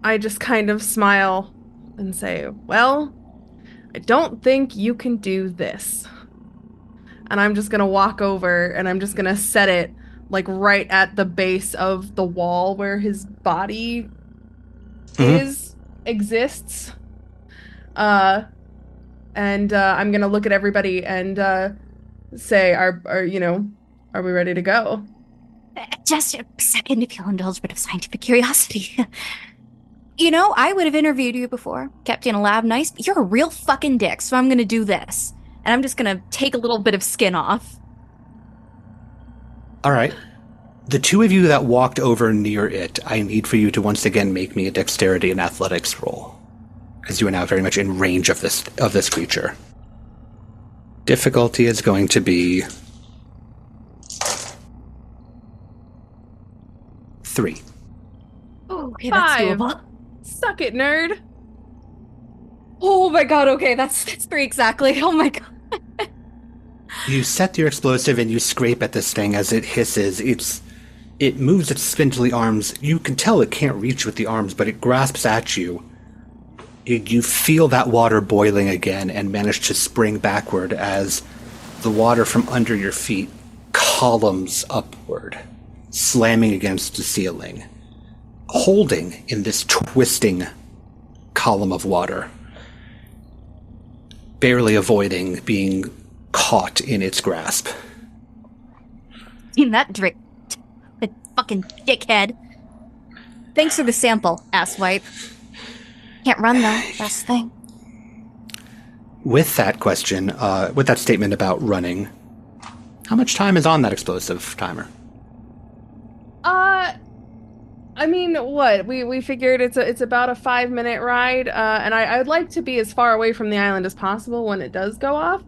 I just kind of smile and say, well, I don't think you can do this. And I'm just gonna walk over and I'm just gonna set it like right at the base of the wall where his body exists. And I'm gonna look at everybody and say, are we ready to go? Just a second, if you'll indulge a bit of scientific curiosity. I would have interviewed you before, kept you in a lab nice, but you're a real fucking dick, so I'm gonna do this. And I'm just gonna take a little bit of skin off. All right. The two of you that walked over near it, I need for you to once again make me a dexterity and athletics roll, because you are now very much in range of this creature. Difficulty is going to be 3. Oh, okay, that's 5. doable. Suck it, nerd. Oh my god, okay, that's 3 exactly. Oh my god. You set your explosive and you scrape at this thing as it hisses. It moves its spindly arms. You can tell it can't reach with the arms, but it grasps at you. You feel that water boiling again and manage to spring backward as the water from under your feet columns upward, slamming against the ceiling, holding in this twisting column of water, barely avoiding being caught in its grasp. Seen that drink. The fucking dickhead. Thanks for the sample, asswipe. Can't run though, that's the thing. With that question, with that statement about running, how much time is on that explosive timer? I mean, what? We figured it's about a 5-minute ride, and I would like to be as far away from the island as possible when it does go off,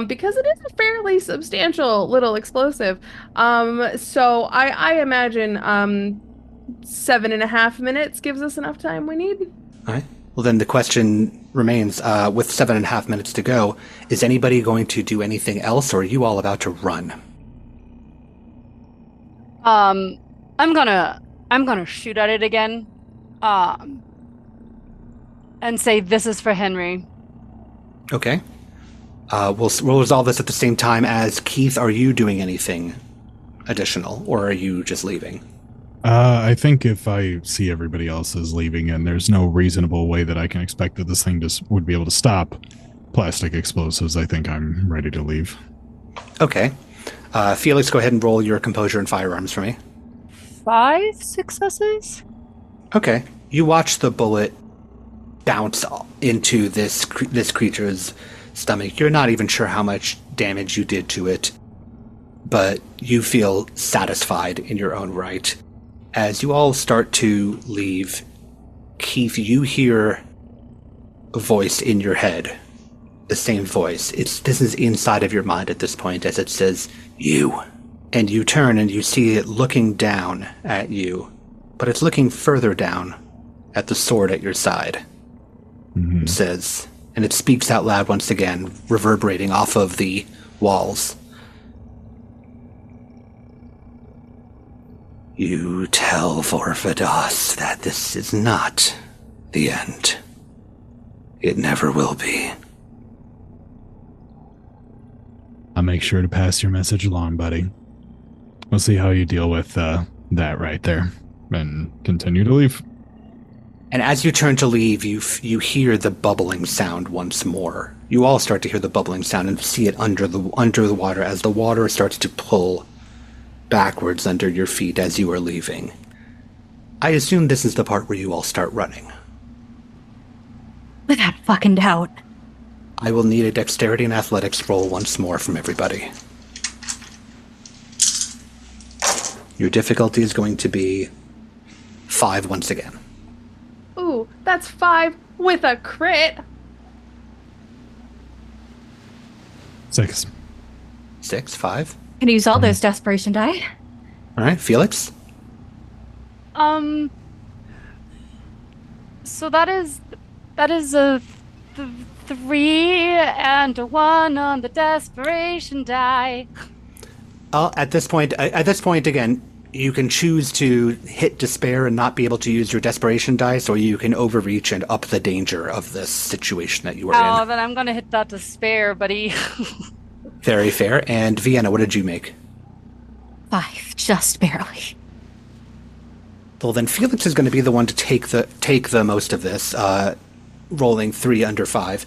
because it is a fairly substantial little explosive. So I imagine 7.5 minutes gives us enough time we need. All right. Well, then the question remains, with 7.5 minutes to go, is anybody going to do anything else, or are you all about to run? I'm gonna shoot at it again, and say this is for Henry. Okay. We'll resolve this at the same time as Keith. Are you doing anything additional, or are you just leaving? I think if I see everybody else is leaving and there's no reasonable way that I can expect that this thing just would be able to stop plastic explosives, I think I'm ready to leave. Okay. Felix, go ahead and roll your composure and firearms for me. 5 successes? Okay. You watch the bullet bounce into this creature's stomach. You're not even sure how much damage you did to it, but you feel satisfied in your own right. As you all start to leave, Keith, you hear a voice in your head. The same voice. This is inside of your mind at this point, as it says, "You." And you turn and you see it looking down at you, but it's looking further down at the sword at your side. It says, and it speaks out loud once again, reverberating off of the walls. "You tell Vorvados that this is not the end. It never will be." I'll make sure to pass your message along, buddy. We'll see how you deal with that right there, and continue to leave. And as you turn to leave, you hear the bubbling sound once more. You all start to hear the bubbling sound and see it under the water as the water starts to pull backwards under your feet as you are leaving. I assume this is the part where you all start running. Without fucking doubt. I will need a dexterity and athletics roll once more from everybody. Your difficulty is going to be 5 once again. Ooh, that's 5 with a crit. 6. 6, 5. Can use all those desperation die. All right, Felix. So that is a 3 and a 1 on the desperation die. At this point, again, you can choose to hit despair and not be able to use your desperation dice, or you can overreach and up the danger of this situation that you are Oh, in. then I'm gonna hit that despair, buddy. Very fair. And Vienna, what did you make? 5, just barely. Well, then Felix is going to be the one to take the most of this, rolling 3 under 5.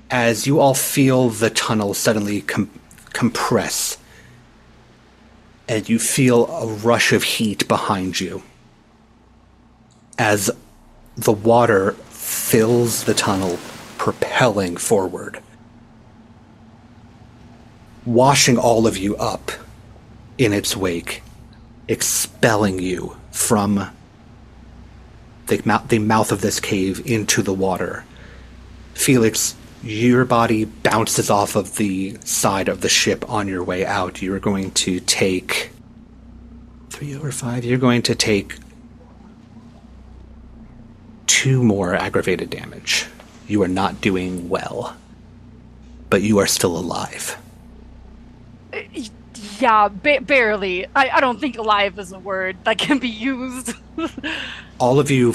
As you all feel the tunnel suddenly compress, and you feel a rush of heat behind you as the water fills the tunnel, propelling forward, washing all of you up in its wake, expelling you from the mouth of this cave into the water. Felix, your body bounces off of the side of the ship on your way out. You're going to take 3 over 5. You're going to take 2 more aggravated damage. You are not doing well, but you are still alive. Yeah, barely. I don't think alive is a word that can be used. All of you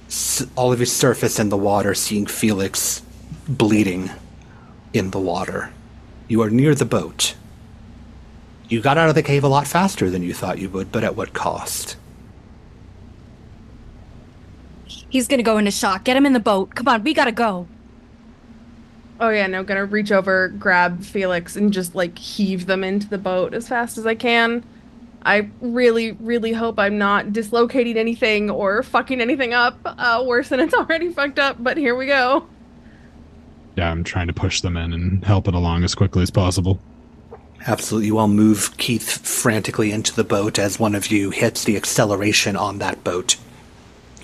surface in the water, seeing Felix bleeding in the water. You are near the boat. You got out of the cave a lot faster than you thought you would, but at what cost? He's gonna go into shock. Get him in the boat. Come on, we gotta go. Oh yeah, no, gonna reach over, grab Felix, and just like heave them into the boat as fast as I can. I really, really hope I'm not dislocating anything or fucking anything up worse than it's already fucked up, but here we go. Yeah, I'm trying to push them in and help it along as quickly as possible. Absolutely. You all move Keith frantically into the boat as one of you hits the acceleration on that boat,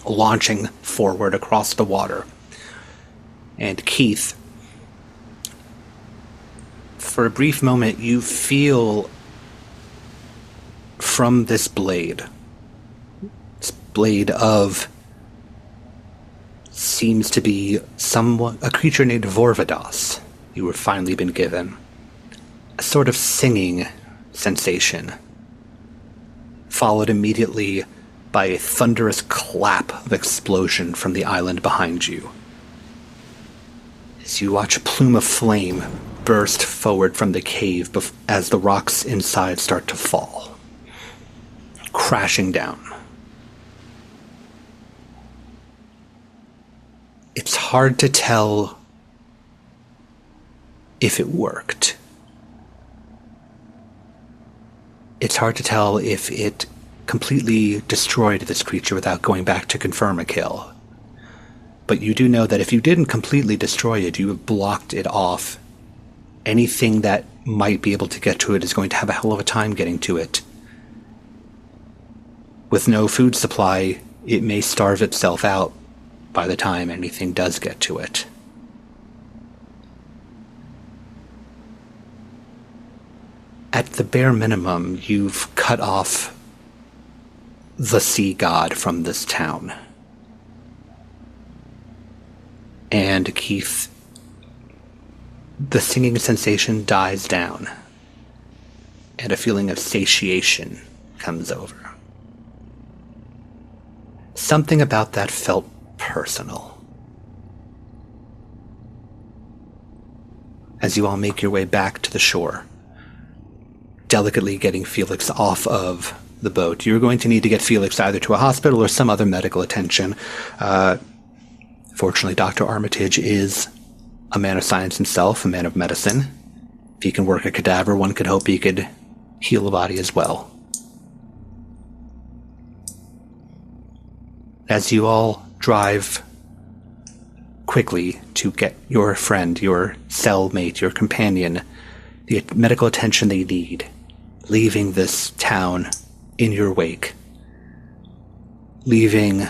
launching forward across the water. And Keith, for a brief moment, you feel from this blade of seems to be a creature named Vorvados. You were finally been given a sort of singing sensation, followed immediately by a thunderous clap of explosion from the island behind you. As you watch a plume of flame burst forward from the cave as the rocks inside start to fall, crashing down. It's hard to tell if it worked. It's hard to tell if it completely destroyed this creature without going back to confirm a kill. But you do know that if you didn't completely destroy it, you have blocked it off. Anything that might be able to get to it is going to have a hell of a time getting to it. With no food supply, it may starve itself out by the time anything does get to it. At the bare minimum, you've cut off the sea god from this town. And Keith, the singing sensation dies down, and a feeling of satiation comes over. Something about that felt personal. As you all make your way back to the shore, delicately getting Felix off of the boat. You're going to need to get Felix either to a hospital or some other medical attention. Fortunately, Dr. Armitage is a man of science himself, a man of medicine. If he can work a cadaver, one could hope he could heal a body as well. As you all drive quickly to get your friend, your cellmate, your companion, the medical attention they need, leaving this town in your wake, leaving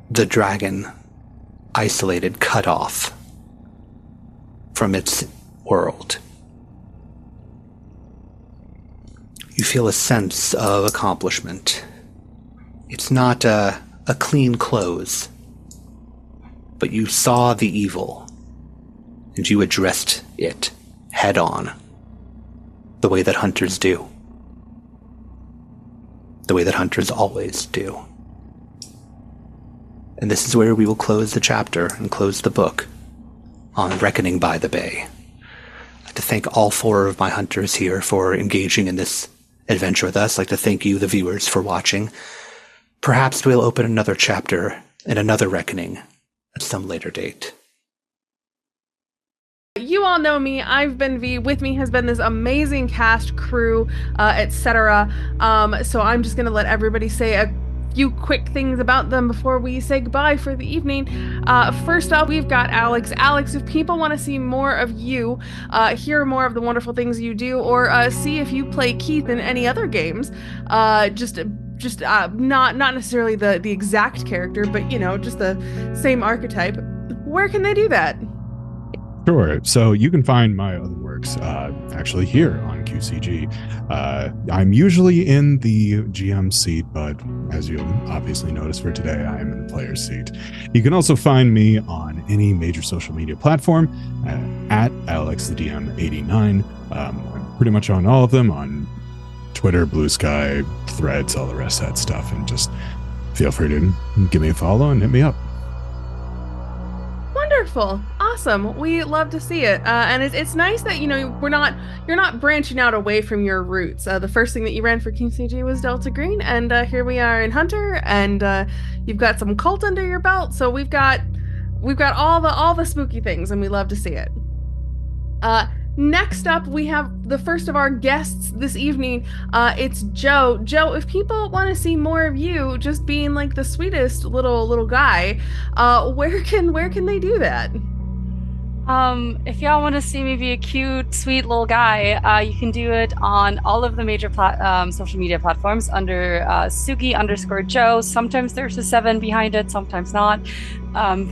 the dragon isolated, cut off from its world. You feel a sense of accomplishment. It's not a clean close, but you saw the evil, and you addressed it head on, the way that hunters do. The way that hunters always do. And this is where we will close the chapter and close the book on Reckoning by the Bay. I'd like to thank all 4 of my hunters here for engaging in this adventure with us. I'd like to thank you, the viewers, for watching. Perhaps we'll open another chapter and another reckoning at some later date. You all know me. I've been V. With me has been this amazing cast, crew, etc. So I'm just going to let everybody say a few quick things about them before we say goodbye for the evening. First up, we've got Alex. Alex, if people want to see more of you, hear more of the wonderful things you do, or see if you play Keith in any other games, just not necessarily the exact character, but just the same archetype, where can they do that? Sure. So you can find my other works actually here on QCG. I'm usually in the GM seat, but as you'll obviously notice for today, I am in the player seat. You can also find me on any major social media platform at AlexTheDM89. I'm pretty much on all of them, on Twitter, Blue Sky, Threads, all the rest of that stuff. And just feel free to give me a follow and hit me up. Wonderful. Awesome. We love to see it. And it's nice that, you're not branching out away from your roots. The first thing that you ran for QCG was Delta Green, and here we are in Hunter, and you've got some cult under your belt. So we've got all the spooky things, and we love to see it. Next up, we have the first of our guests this evening. It's Joe. Joe, if people want to see more of you just being like the sweetest little guy, where can they do that? If y'all want to see me be a cute, sweet little guy, you can do it on all of the major social media platforms under Sugi_Joe. Sometimes there's a 7 behind it, sometimes not.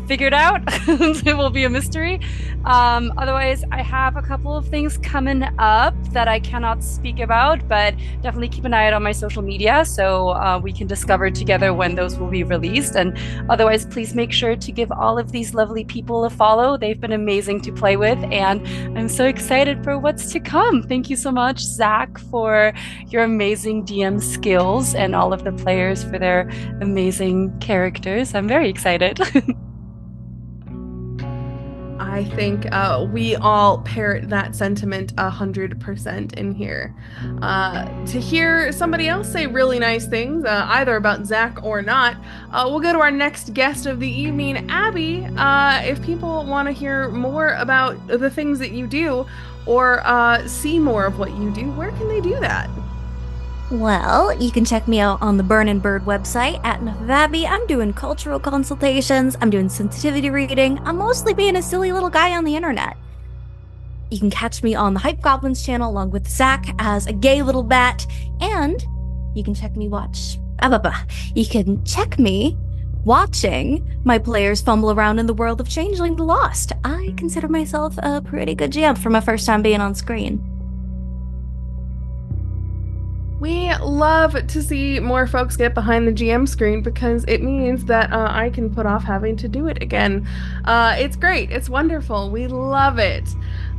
Figure it out. It will be a mystery. Otherwise, I have a couple of things coming up that I cannot speak about, but definitely keep an eye out on my social media so we can discover together when those will be released. And otherwise, please make sure to give all of these lovely people a follow. They've been amazing to play with, and I'm so excited for what's to come. Thank you so much, Zach, for your amazing DM skills, and all of the players for their amazing characters. I'm very excited. I think we all parrot that sentiment 100% in here. To hear somebody else say really nice things, either about Zach or not, we'll go to our next guest of the evening, Abby. If people want to hear more about the things that you do, or see more of what you do, where can they do that? Well, you can check me out on the Burn and Bird website at Enough of Abby. I'm doing cultural consultations. I'm doing sensitivity reading. I'm mostly being a silly little guy on the internet. You can catch me on the Hype Goblins channel along with Zach as a gay little bat. And you can check me watching my players fumble around in the world of Changeling the Lost. I consider myself a pretty good GM for my first time being on screen. We love to see more folks get behind the GM screen because it means that I can put off having to do it again. It's great. It's wonderful. We love it.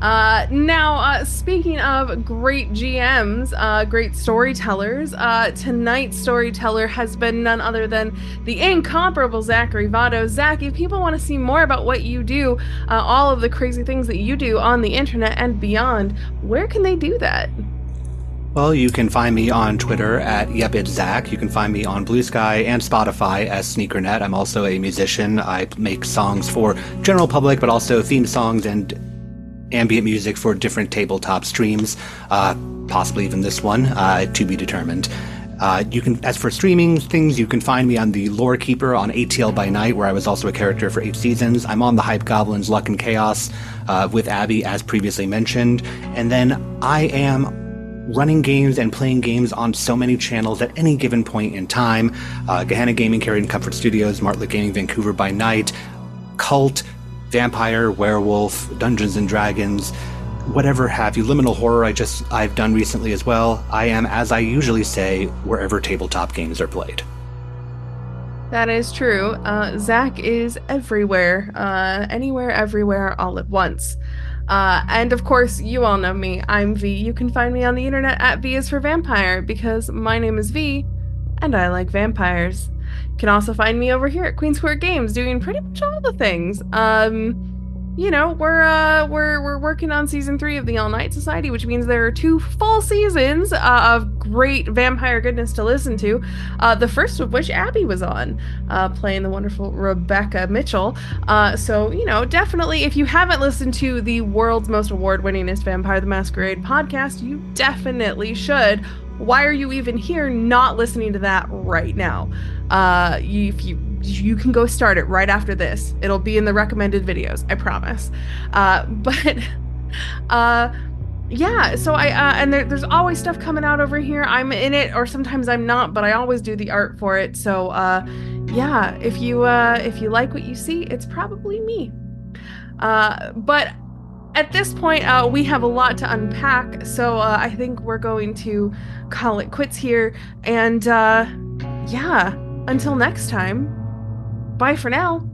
Now, speaking of great GMs, great storytellers, tonight's storyteller has been none other than the incomparable Zachary Votto. Zach, if people want to see more about what you do, all of the crazy things that you do on the internet and beyond, where can they do that? Well, you can find me on Twitter at YepItZach. You can find me on Blue Sky and Spotify as Sneakernet. I'm also a musician. I make songs for general public, but also theme songs and ambient music for different tabletop streams, possibly even this one, to be determined. As for streaming things, you can find me on the Lore Keeper on ATL by Night, where I was also a character for 8 seasons. I'm on the Hype Goblins Luck and Chaos with Abby, as previously mentioned. And then I am running games and playing games on so many channels at any given point in time. Gehenna Gaming, Carried in Comfort Studios, Martlet Gaming, Vancouver by Night, Cult, vampire, werewolf, Dungeons and Dragons, whatever have you. Liminal horror I've done recently as well. I am, as I usually say, wherever tabletop games are played. That is true. Zach is everywhere, anywhere, everywhere, all at once. And of course, you all know me. I'm V. You can find me on the internet at V is for Vampire, because my name is V, and I like vampires. You can also find me over here at Queen Square Games doing pretty much all the things. You know, we're working on season 3 of the All Night Society, which means there are 2 full seasons of great vampire goodness to listen to. The first of which Abby was on, playing the wonderful Rebecca Mitchell. So, you know, definitely, if you haven't listened to the world's most award-winningest Vampire the Masquerade podcast, you definitely should. Why are you even here not listening to that right now? You can go start it right after this. It'll be in the recommended videos, I promise. Yeah, so and there's always stuff coming out over here. I'm in it, or sometimes I'm not, but I always do the art for it. So yeah, if you like what you see, it's probably me. But at this point, we have a lot to unpack, so I think we're going to call it quits here. And yeah, until next time, bye for now.